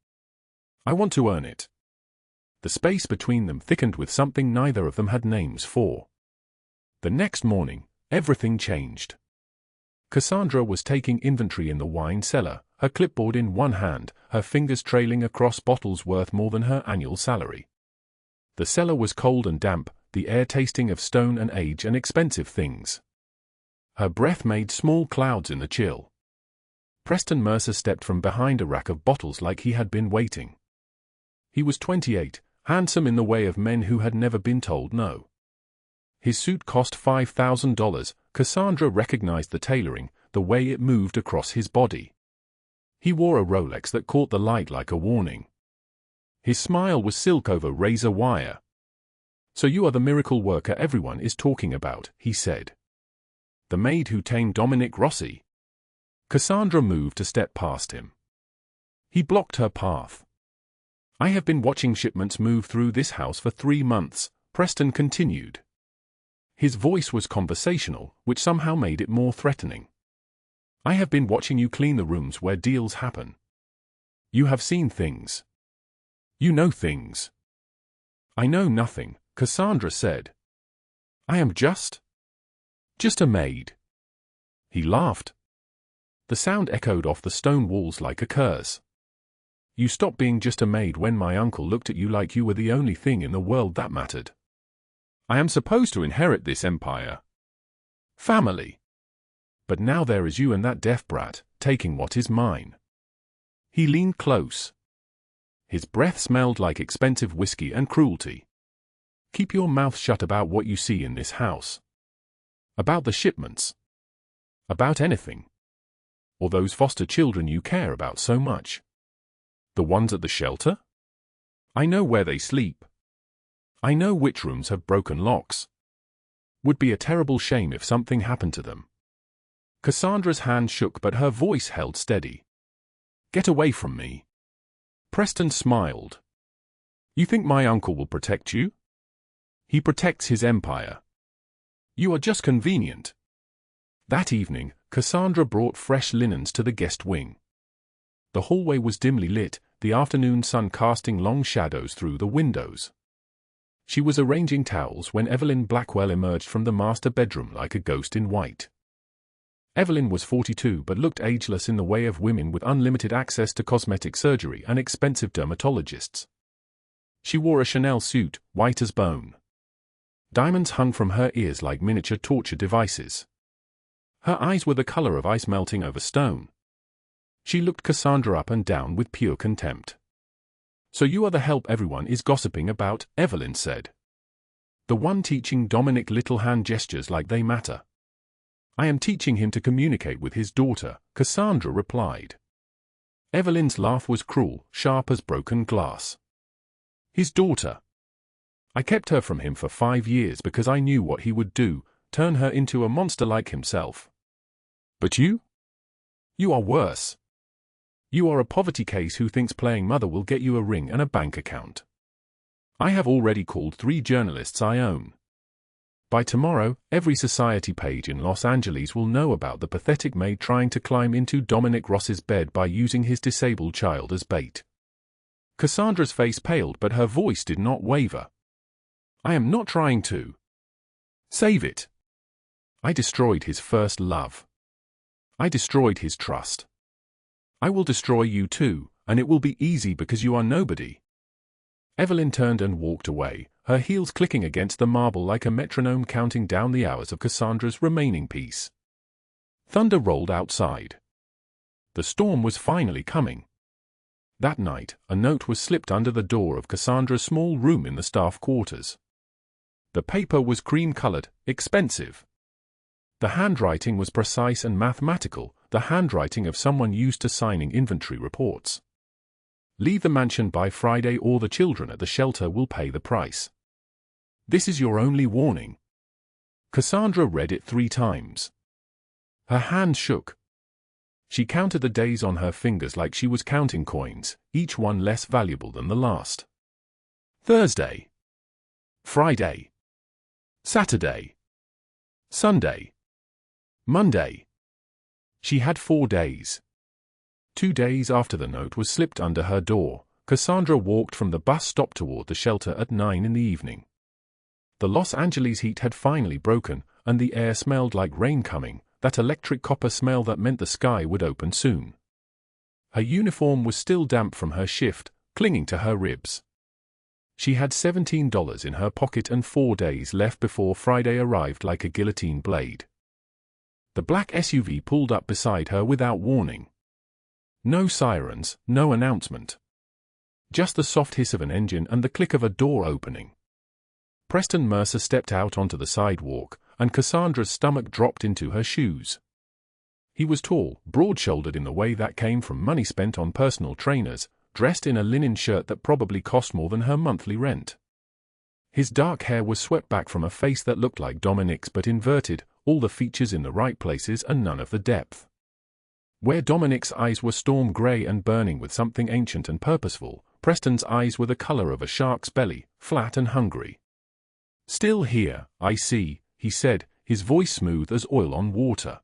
I want to earn it. The space between them thickened with something neither of them had names for. The next morning, everything changed. Cassandra was taking inventory in the wine cellar, her clipboard in one hand, her fingers trailing across bottles worth more than her annual salary. The cellar was cold and damp, the air tasting of stone and age and expensive things. Her breath made small clouds in the chill. Preston Mercer stepped from behind a rack of bottles like he had been waiting. He was 28, handsome in the way of men who had never been told no. His suit cost $5,000, Cassandra recognized the tailoring, the way it moved across his body. He wore a Rolex that caught the light like a warning. His smile was silk over razor wire. So you are the miracle worker everyone is talking about, he said. The maid who tamed Dominic Rossi. Cassandra moved a step past him. He blocked her path. I have been watching shipments move through this house for 3 months, Preston continued. His voice was conversational, which somehow made it more threatening. I have been watching you clean the rooms where deals happen. You have seen things. You know things. I know nothing, Cassandra said. I am just a maid. He laughed. The sound echoed off the stone walls like a curse. You stopped being just a maid when my uncle looked at you like you were the only thing in the world that mattered. I am supposed to inherit this empire. Family. But now there is you and that deaf brat, taking what is mine. He leaned close. His breath smelled like expensive whiskey and cruelty. Keep your mouth shut about what you see in this house. About the shipments. About anything. Or those foster children you care about so much. The ones at the shelter? I know where they sleep. I know which rooms have broken locks. Would be a terrible shame if something happened to them. Cassandra's hand shook but her voice held steady. Get away from me. Preston smiled. You think my uncle will protect you? He protects his empire. You are just convenient. That evening, Cassandra brought fresh linens to the guest wing. The hallway was dimly lit, the afternoon sun casting long shadows through the windows. She was arranging towels when Evelyn Blackwell emerged from the master bedroom like a ghost in white. Evelyn was 42 but looked ageless in the way of women with unlimited access to cosmetic surgery and expensive dermatologists. She wore a Chanel suit, white as bone. Diamonds hung from her ears like miniature torture devices. Her eyes were the color of ice melting over stone. She looked Cassandra up and down with pure contempt. So you are the help everyone is gossiping about, Evelyn said. The one teaching Dominic little hand gestures like they matter. I am teaching him to communicate with his daughter, Cassandra replied. Evelyn's laugh was cruel, sharp as broken glass. His daughter. I kept her from him for 5 years because I knew what he would do, turn her into a monster like himself. But you? You are worse. You are a poverty case who thinks playing mother will get you a ring and a bank account. I have already called 3 journalists I own. By tomorrow, every society page in Los Angeles will know about the pathetic maid trying to climb into Dominic Rossi's bed by using his disabled child as bait. Cassandra's face paled but her voice did not waver. I am not trying to save it. I destroyed his first love. I destroyed his trust. I will destroy you too, and it will be easy because you are nobody. Evelyn turned and walked away, her heels clicking against the marble like a metronome counting down the hours of Cassandra's remaining peace. Thunder rolled outside. The storm was finally coming. That night, a note was slipped under the door of Cassandra's small room in the staff quarters. The paper was cream-colored, expensive. The handwriting was precise and mathematical, the handwriting of someone used to signing inventory reports. Leave the mansion by Friday or the children at the shelter will pay the price. This is your only warning. Cassandra read it 3 times. Her hand shook. She counted the days on her fingers like she was counting coins, each one less valuable than the last. Thursday. Friday. Saturday. Sunday. Monday. She had 4 days. 2 days after the note was slipped under her door, Cassandra walked from the bus stop toward the shelter at 9 in the evening. The Los Angeles heat had finally broken, and the air smelled like rain coming, that electric copper smell that meant the sky would open soon. Her uniform was still damp from her shift, clinging to her ribs. She had $17 in her pocket and 4 days left before Friday arrived like a guillotine blade. The black SUV pulled up beside her without warning. No sirens, no announcement. Just the soft hiss of an engine and the click of a door opening. Preston Mercer stepped out onto the sidewalk, and Cassandra's stomach dropped into her shoes. He was tall, broad-shouldered in the way that came from money spent on personal trainers, dressed in a linen shirt that probably cost more than her monthly rent. His dark hair was swept back from a face that looked like Dominic's but inverted, all the features in the right places and none of the depth. Where Dominic's eyes were storm gray and burning with something ancient and purposeful, Preston's eyes were the color of a shark's belly, flat and hungry. "Still here, I see," he said, his voice smooth as oil on water.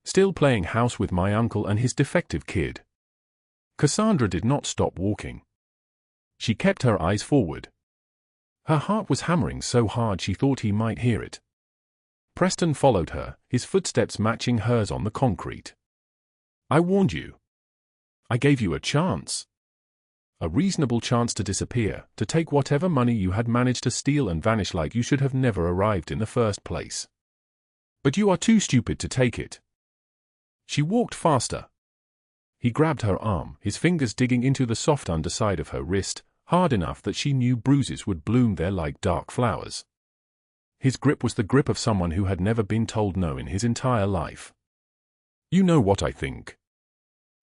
"Still playing house with my uncle and his defective kid." Cassandra did not stop walking. She kept her eyes forward. Her heart was hammering so hard she thought he might hear it. Preston followed her, his footsteps matching hers on the concrete. "I warned you. I gave you a chance. A reasonable chance to disappear, to take whatever money you had managed to steal and vanish like you should have never arrived in the first place. But you are too stupid to take it." She walked faster. He grabbed her arm, his fingers digging into the soft underside of her wrist, hard enough that she knew bruises would bloom there like dark flowers. His grip was the grip of someone who had never been told no in his entire life. "You know what I think."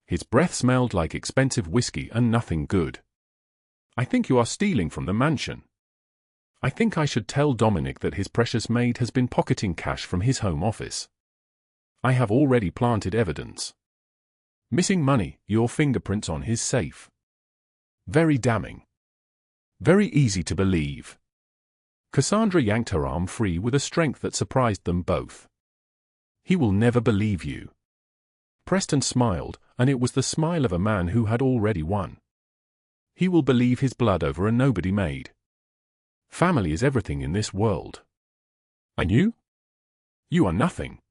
His breath smelled like expensive whiskey and nothing good. "I think you are stealing from the mansion. I think I should tell Dominic that his precious maid has been pocketing cash from his home office. I have already planted evidence. Missing money, your fingerprints on his safe. Very damning. Very easy to believe." Cassandra yanked her arm free with a strength that surprised them both. "He will never believe you." Preston smiled, and it was the smile of a man who had already won. "He will believe his blood over a nobody maid. Family is everything in this world. And you? You are nothing.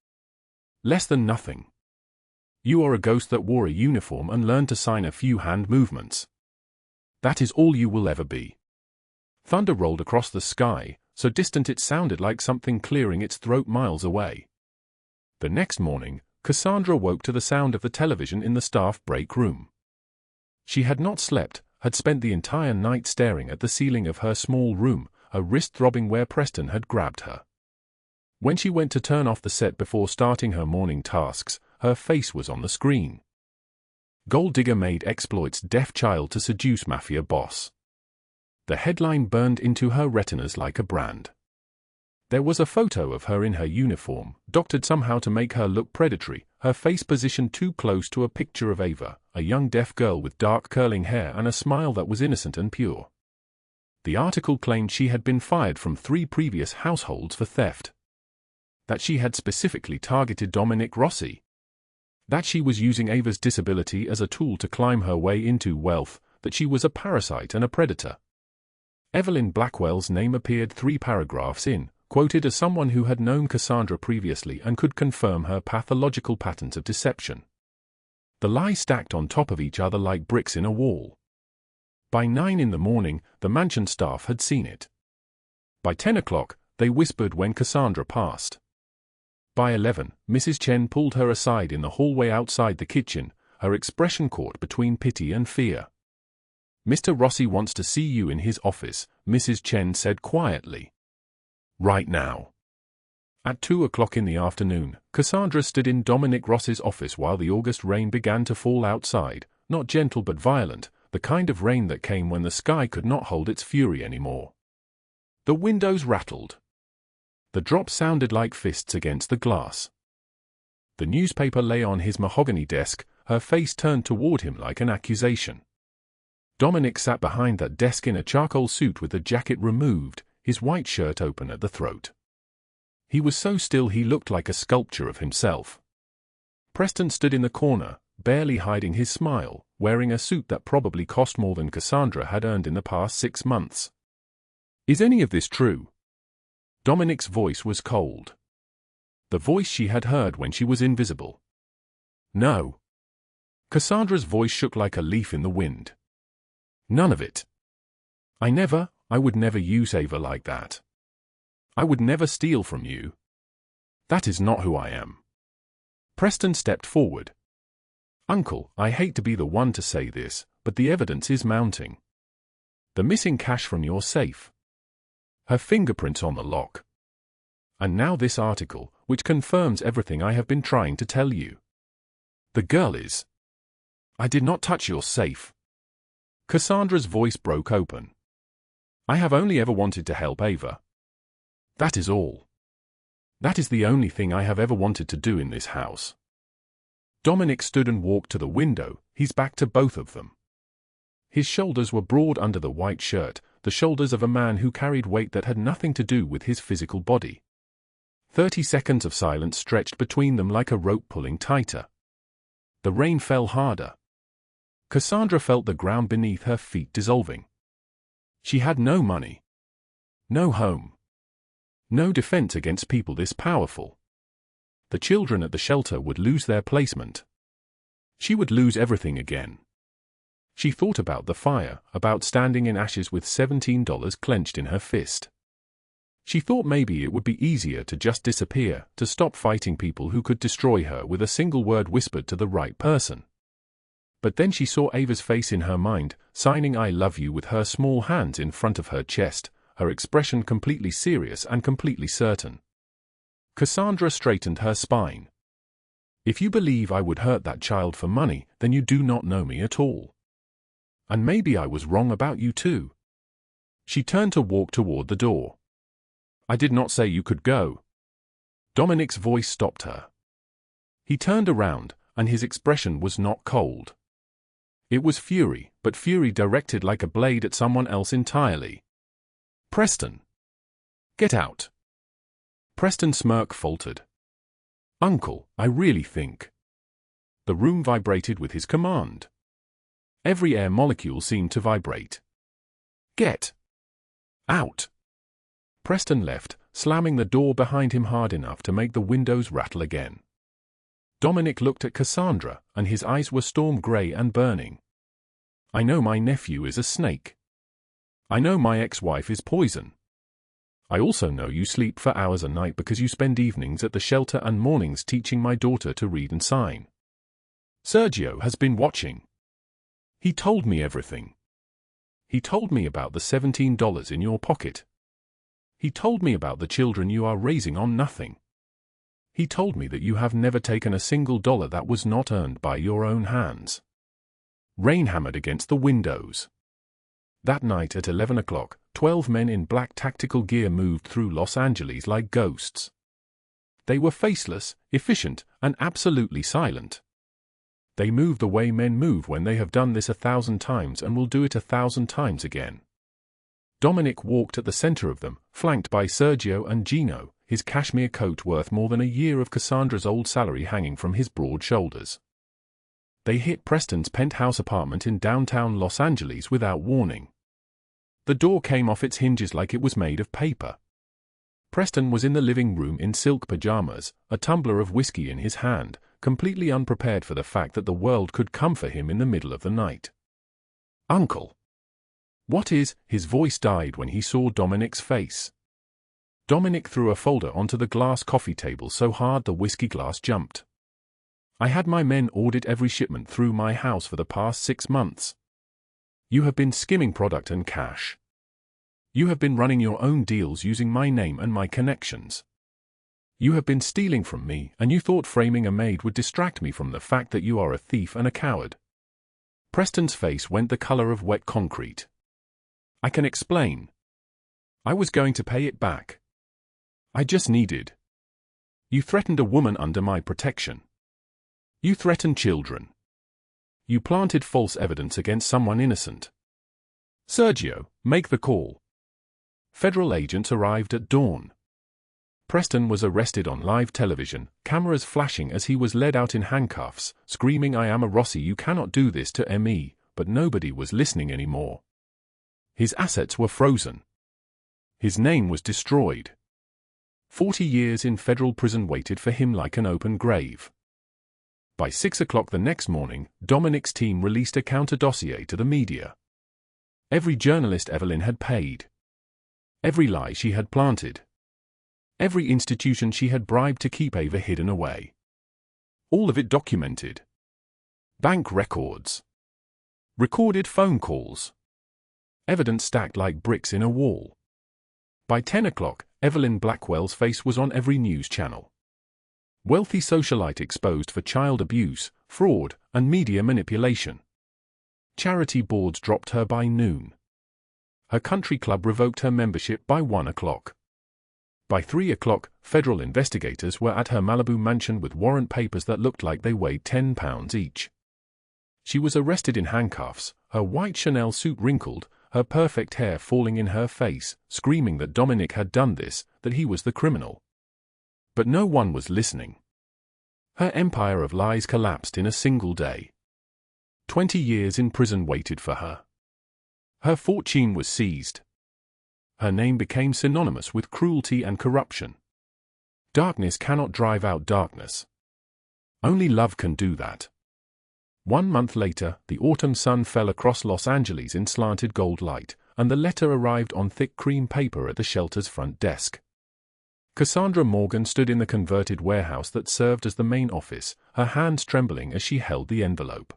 Less than nothing. You are a ghost that wore a uniform and learned to sign a few hand movements. That is all you will ever be." Thunder rolled across the sky, so distant it sounded like something clearing its throat miles away. The next morning, Cassandra woke to the sound of the television in the staff break room. She had not slept, had spent the entire night staring at the ceiling of her small room, her wrist throbbing where Preston had grabbed her. When she went to turn off the set before starting her morning tasks, her face was on the screen. "Gold digger maid exploits deaf child to seduce Mafia boss." The headline burned into her retinas like a brand. There was a photo of her in her uniform, doctored somehow to make her look predatory, her face positioned too close to a picture of Ava, a young deaf girl with dark curling hair and a smile that was innocent and pure. The article claimed she had been fired from 3 previous households for theft. That she had specifically targeted Dominic Rossi. That she was using Ava's disability as a tool to climb her way into wealth, that she was a parasite and a predator. Evelyn Blackwell's name appeared 3 paragraphs in, quoted as someone who had known Cassandra previously and could confirm her pathological patterns of deception. The lies stacked on top of each other like bricks in a wall. By 9 in the morning, the mansion staff had seen it. By 10 o'clock, they whispered when Cassandra passed. By 11, Mrs. Chen pulled her aside in the hallway outside the kitchen, her expression caught between pity and fear. "Mr. Rossi wants to see you in his office," Mrs. Chen said quietly. "Right now." At 2 o'clock in the afternoon, Cassandra stood in Dominic Rossi's office while the August rain began to fall outside, not gentle but violent, the kind of rain that came when the sky could not hold its fury anymore. The windows rattled. The drops sounded like fists against the glass. The newspaper lay on his mahogany desk, her face turned toward him like an accusation. Dominic sat behind that desk in a charcoal suit with the jacket removed, his white shirt open at the throat. He was so still he looked like a sculpture of himself. Preston stood in the corner, barely hiding his smile, wearing a suit that probably cost more than Cassandra had earned in the past 6 months. "Is any of this true?" Dominic's voice was cold. The voice she had heard when she was invisible. "No." Cassandra's voice shook like a leaf in the wind. "None of it. I would never use Ava like that. I would never steal from you. That is not who I am." Preston stepped forward. "Uncle, I hate to be the one to say this, but the evidence is mounting. The missing cash from your safe. Her fingerprints on the lock. And now this article, which confirms everything I have been trying to tell you. The girl is... I did not touch your safe." Cassandra's voice broke open. "I have only ever wanted to help Ava. That is all. That is the only thing I have ever wanted to do in this house." Dominic stood and walked to the window, his back to both of them. His shoulders were broad under the white shirt, the shoulders of a man who carried weight that had nothing to do with his physical body. 30 seconds of silence stretched between them like a rope pulling tighter. The rain fell harder. Cassandra felt the ground beneath her feet dissolving. She had no money. No home. No defense against people this powerful. The children at the shelter would lose their placement. She would lose everything again. She thought about the fire, about standing in ashes with $17 clenched in her fist. She thought maybe it would be easier to just disappear, to stop fighting people who could destroy her with a single word whispered to the right person. But then she saw Ava's face in her mind, signing "I love you" with her small hands in front of her chest, her expression completely serious and completely certain. Cassandra straightened her spine. "If you believe I would hurt that child for money, then you do not know me at all. And maybe I was wrong about you too." She turned to walk toward the door. "I did not say you could go." Dominic's voice stopped her. He turned around, and his expression was not cold. It was fury, but fury directed like a blade at someone else entirely. "Preston. Get out." Preston's smirk faltered. "Uncle, I really think." The room vibrated with his command. Every air molecule seemed to vibrate. "Get out." Preston left, slamming the door behind him hard enough to make the windows rattle again. Dominic looked at Cassandra, and his eyes were storm gray and burning. "I know my nephew is a snake. I know my ex-wife is poison. I also know you sleep for hours a night because you spend evenings at the shelter and mornings teaching my daughter to read and sign. Sergio has been watching. He told me everything. He told me about the $17 in your pocket. He told me about the children you are raising on nothing. He told me that you have never taken a single dollar that was not earned by your own hands." Rain hammered against the windows. That night at 11 o'clock, 12 men in black tactical gear moved through Los Angeles like ghosts. They were faceless, efficient, and absolutely silent. They moved the way men move when they have done this 1,000 times and will do it 1,000 times again. Dominic walked at the center of them, flanked by Sergio and Gino, his cashmere coat worth more than a year of Cassandra's old salary hanging from his broad shoulders. They hit Preston's penthouse apartment in downtown Los Angeles without warning. The door came off its hinges like it was made of paper. Preston was in the living room in silk pajamas, a tumbler of whiskey in his hand, completely unprepared for the fact that the world could come for him in the middle of the night. "Uncle. What is?" His voice died when he saw Dominic's face. Dominic threw a folder onto the glass coffee table so hard the whiskey glass jumped. "I had my men audit every shipment through my house for the past 6 months. You have been skimming product and cash. You have been running your own deals using my name and my connections. You have been stealing from me, and you thought framing a maid would distract me from the fact that you are a thief and a coward." Preston's face went the color of wet concrete. "I can explain. I was going to pay it back. I just needed. You threatened a woman under my protection. You threatened children. You planted false evidence against someone innocent. Sergio, make the call." Federal agents arrived at dawn. Preston was arrested on live television, cameras flashing as he was led out in handcuffs, screaming, "I am a Rossi, you cannot do this to me," but nobody was listening anymore. His assets were frozen. His name was destroyed. 40 years in federal prison waited for him like an open grave. By 6 o'clock the next morning, Dominic's team released a counter-dossier to the media. Every journalist Evelyn had paid. Every lie she had planted. Every institution she had bribed to keep Ava hidden away. All of it documented. Bank records. Recorded phone calls. Evidence stacked like bricks in a wall. By 10 o'clock, Evelyn Blackwell's face was on every news channel. Wealthy socialite exposed for child abuse, fraud, and media manipulation. Charity boards dropped her by noon. Her country club revoked her membership by 1 o'clock. By 3 o'clock, federal investigators were at her Malibu mansion with warrant papers that looked like they weighed 10 pounds each. She was arrested in handcuffs, her white Chanel suit wrinkled, her perfect hair falling in her face, screaming that Dominic had done this, that he was the criminal. But no one was listening. Her empire of lies collapsed in a single day. 20 years in prison waited for her. Her fortune was seized. Her name became synonymous with cruelty and corruption. Darkness cannot drive out darkness. Only love can do that. 1 month later, the autumn sun fell across Los Angeles in slanted gold light, and the letter arrived on thick cream paper at the shelter's front desk. Cassandra Morgan stood in the converted warehouse that served as the main office, her hands trembling as she held the envelope.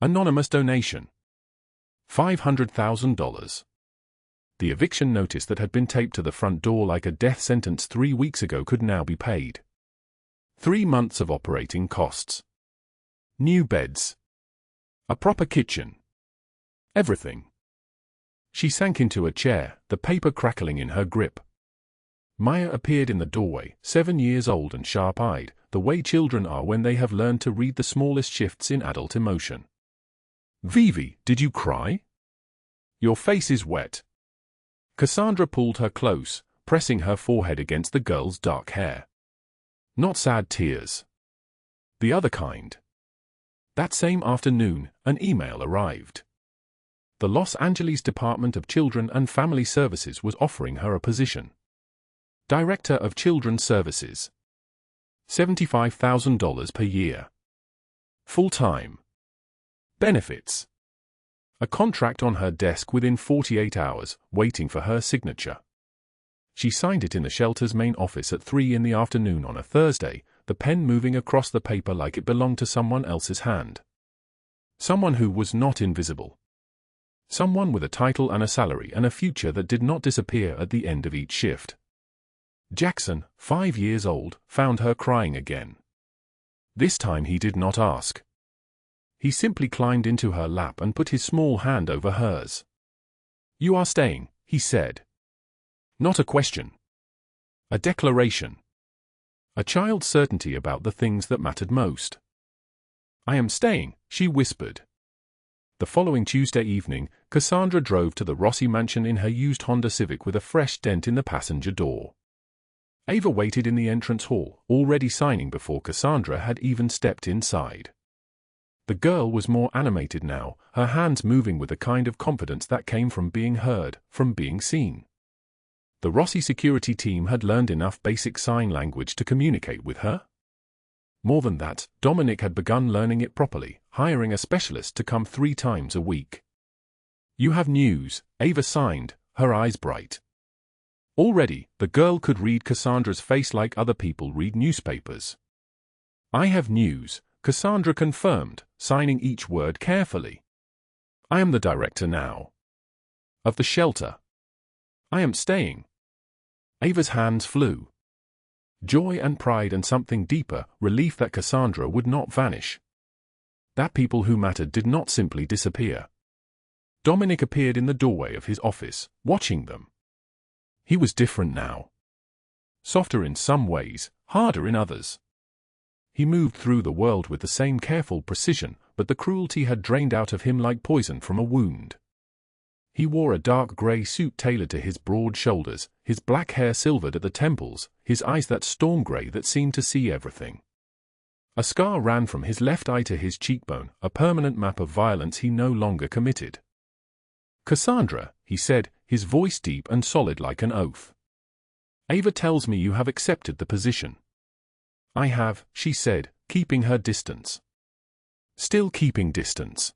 Anonymous donation. $500,000. The eviction notice that had been taped to the front door like a death sentence 3 weeks ago could now be paid. 3 months of operating costs. New beds. A proper kitchen. Everything. She sank into a chair, the paper crackling in her grip. Maya appeared in the doorway, 7 years old and sharp-eyed, the way children are when they have learned to read the smallest shifts in adult emotion. "Vivi, did you cry? Your face is wet." Cassandra pulled her close, pressing her forehead against the girl's dark hair. Not sad tears. The other kind. That same afternoon, an email arrived. The Los Angeles Department of Children and Family Services was offering her a position. Director of Children's Services. $75,000 per year. Full-time. Benefits. A contract on her desk within 48 hours, waiting for her signature. She signed it in the shelter's main office at 3 in the afternoon on a Thursday, the pen moving across the paper like it belonged to someone else's hand. Someone who was not invisible. Someone with a title and a salary and a future that did not disappear at the end of each shift. Jackson, 5 years old, found her crying again. This time he did not ask. He simply climbed into her lap and put his small hand over hers. "You are staying," he said. Not a question. A declaration. A child's certainty about the things that mattered most. "I am staying," she whispered. The following Tuesday evening, Cassandra drove to the Rossi mansion in her used Honda Civic with a fresh dent in the passenger door. Ava waited in the entrance hall, already signing before Cassandra had even stepped inside. The girl was more animated now, her hands moving with a kind of confidence that came from being heard, from being seen. The Rossi security team had learned enough basic sign language to communicate with her. More than that, Dominic had begun learning it properly, hiring a specialist to come 3 times a week. "You have news," Ava signed, her eyes bright. Already, the girl could read Cassandra's face like other people read newspapers. "I have news," Cassandra confirmed, signing each word carefully. "I am the director now. Of the shelter. I am staying." Ava's hands flew. Joy and pride and something deeper, relief that Cassandra would not vanish. That people who mattered did not simply disappear. Dominic appeared in the doorway of his office, watching them. He was different now. Softer in some ways, harder in others. He moved through the world with the same careful precision, but the cruelty had drained out of him like poison from a wound. He wore a dark grey suit tailored to his broad shoulders, his black hair silvered at the temples, his eyes that storm grey that seemed to see everything. A scar ran from his left eye to his cheekbone, a permanent map of violence he no longer committed. "Cassandra," he said, his voice deep and solid like an oath. "Ava tells me you have accepted the position." "I have," she said, keeping her distance. Still keeping distance.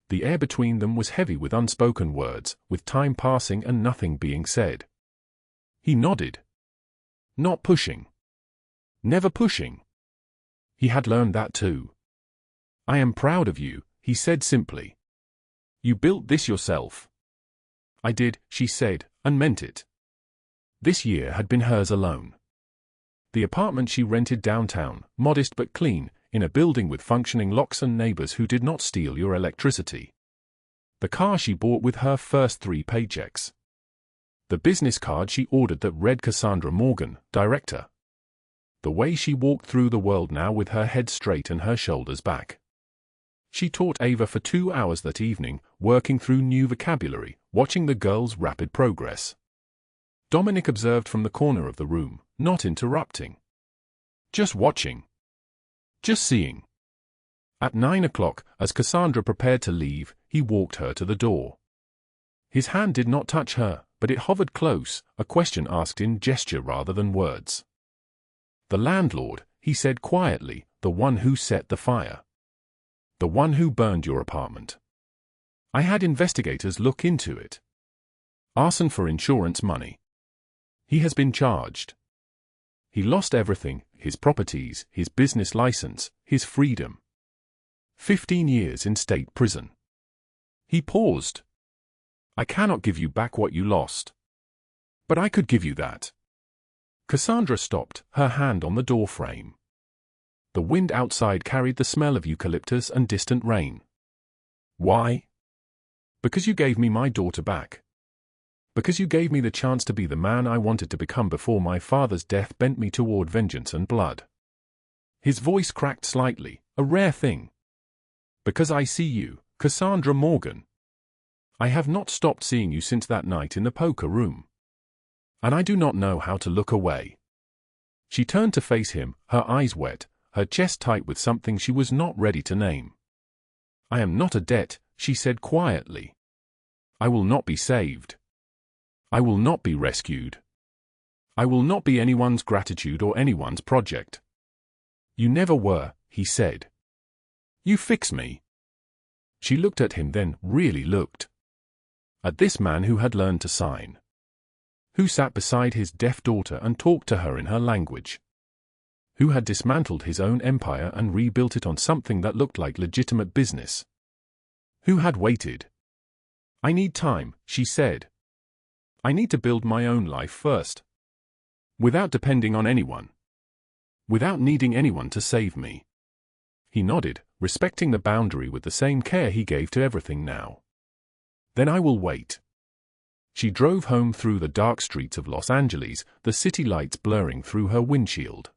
The air between them was heavy with unspoken words, with time passing and nothing being said. He nodded. Not pushing. Never pushing. He had learned that too. "I am proud of you," he said simply. "You built this yourself." "I did," she said, and meant it. This year had been hers alone. The apartment she rented downtown, modest but clean, in a building with functioning locks and neighbors who did not steal your electricity. The car she bought with her first 3 paychecks. The business card she ordered that read Cassandra Morgan, director. The way she walked through the world now with her head straight and her shoulders back. She taught Ava for 2 hours that evening, working through new vocabulary, watching the girl's rapid progress. Dominic observed from the corner of the room, not interrupting. Just watching. Just seeing. At 9 o'clock, as Cassandra prepared to leave, he walked her to the door. His hand did not touch her, but it hovered close, a question asked in gesture rather than words. "The landlord," he said quietly, "the one who set the fire. The one who burned your apartment. I had investigators look into it. Arson for insurance money. He has been charged. He lost everything, his properties, his business license, his freedom. 15 years in state prison." He paused. "I cannot give you back what you lost. But I could give you that." Cassandra stopped, her hand on the door frame. The wind outside carried the smell of eucalyptus and distant rain. "Why?" "Because you gave me my daughter back. Because you gave me the chance to be the man I wanted to become before my father's death bent me toward vengeance and blood." His voice cracked slightly, a rare thing. "Because I see you, Cassandra Morgan. I have not stopped seeing you since that night in the poker room. And I do not know how to look away." She turned to face him, her eyes wet, her chest tight with something she was not ready to name. "I am not a debt," she said quietly. "I will not be saved. I will not be rescued. I will not be anyone's gratitude or anyone's project." "You never were," he said. "You fix me." She looked at him, then really looked. At this man who had learned to sign. Who sat beside his deaf daughter and talked to her in her language. Who had dismantled his own empire and rebuilt it on something that looked like legitimate business. Who had waited. "I need time," she said. "I need to build my own life first. Without depending on anyone. Without needing anyone to save me." He nodded, respecting the boundary with the same care he gave to everything now. "Then I will wait." She drove home through the dark streets of Los Angeles, the city lights blurring through her windshield.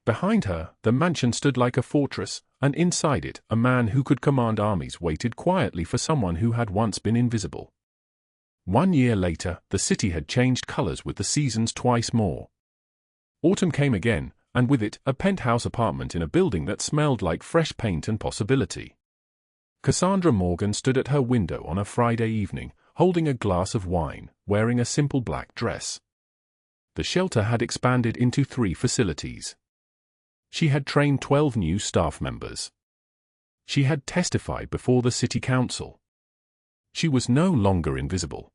Behind her, the mansion stood like a fortress, and inside it, a man who could command armies waited quietly for someone who had once been invisible. 1 year later, the city had changed colors with the seasons twice more. Autumn came again, and with it, a penthouse apartment in a building that smelled like fresh paint and possibility. Cassandra Morgan stood at her window on a Friday evening, holding a glass of wine, wearing a simple black dress. The shelter had expanded into 3 facilities. She had trained 12 new staff members. She had testified before the city council. She was no longer invisible.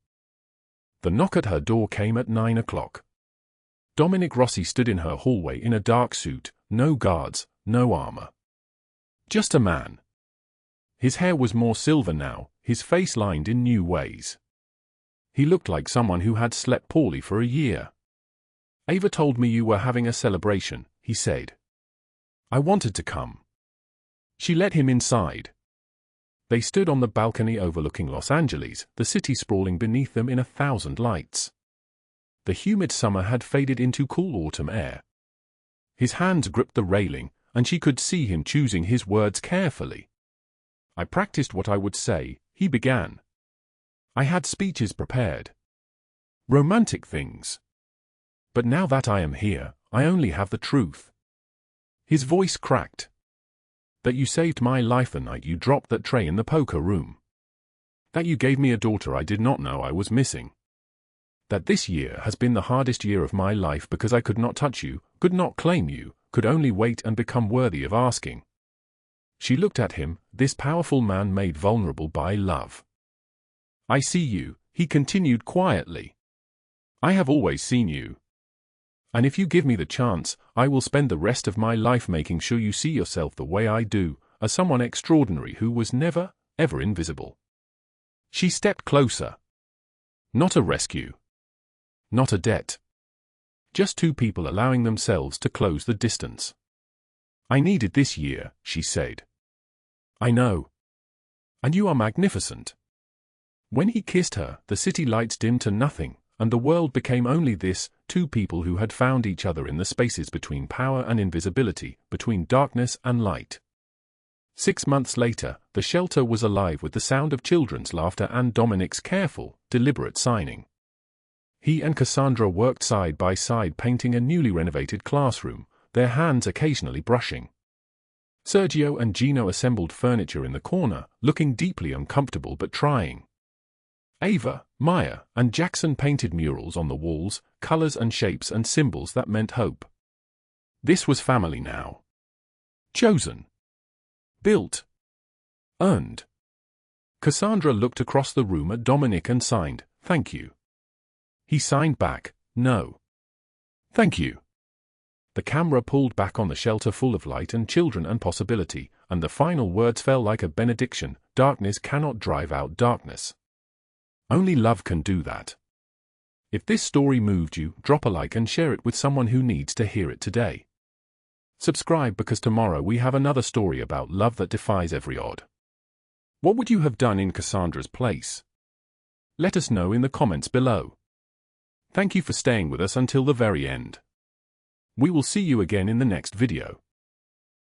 The knock at her door came at 9 o'clock. Dominic Rossi stood in her hallway in a dark suit, no guards, no armor. Just a man. His hair was more silver now, his face lined in new ways. He looked like someone who had slept poorly for a year. "Ava told me you were having a celebration," he said. "I wanted to come." She let him inside. They stood on the balcony overlooking Los Angeles, the city sprawling beneath them in 1,000 lights. The humid summer had faded into cool autumn air. His hands gripped the railing, and she could see him choosing his words carefully. "I practiced what I would say," he began. "I had speeches prepared. Romantic things. But now that I am here, I only have the truth." His voice cracked. "That you saved my life the night you dropped that tray in the poker room. That you gave me a daughter I did not know I was missing. That this year has been the hardest year of my life because I could not touch you, could not claim you, could only wait and become worthy of asking." She looked at him, this powerful man made vulnerable by love. "I see you," he continued quietly. "I have always seen you. And if you give me the chance, I will spend the rest of my life making sure you see yourself the way I do, as someone extraordinary who was never, ever invisible." She stepped closer. Not a rescue. Not a debt. Just 2 people allowing themselves to close the distance. "I needed this year," she said. "I know. And you are magnificent." When he kissed her, the city lights dimmed to nothing, and the world became only this, 2 people who had found each other in the spaces between power and invisibility, between darkness and light. 6 months later, the shelter was alive with the sound of children's laughter and Dominic's careful, deliberate signing. He and Cassandra worked side by side painting a newly renovated classroom, their hands occasionally brushing. Sergio and Gino assembled furniture in the corner, looking deeply uncomfortable but trying. Ava, Maya, and Jackson painted murals on the walls, colors and shapes and symbols that meant hope. This was family now. Chosen. Built. Earned. Cassandra looked across the room at Dominic and signed, "Thank you." He signed back, "No. Thank you." The camera pulled back on the shelter full of light and children and possibility, and the final words fell like a benediction: "Darkness cannot drive out darkness. Only love can do that." If this story moved you, drop a like and share it with someone who needs to hear it today. Subscribe because tomorrow we have another story about love that defies every odd. What would you have done in Cassandra's place? Let us know in the comments below. Thank you for staying with us until the very end. We will see you again in the next video.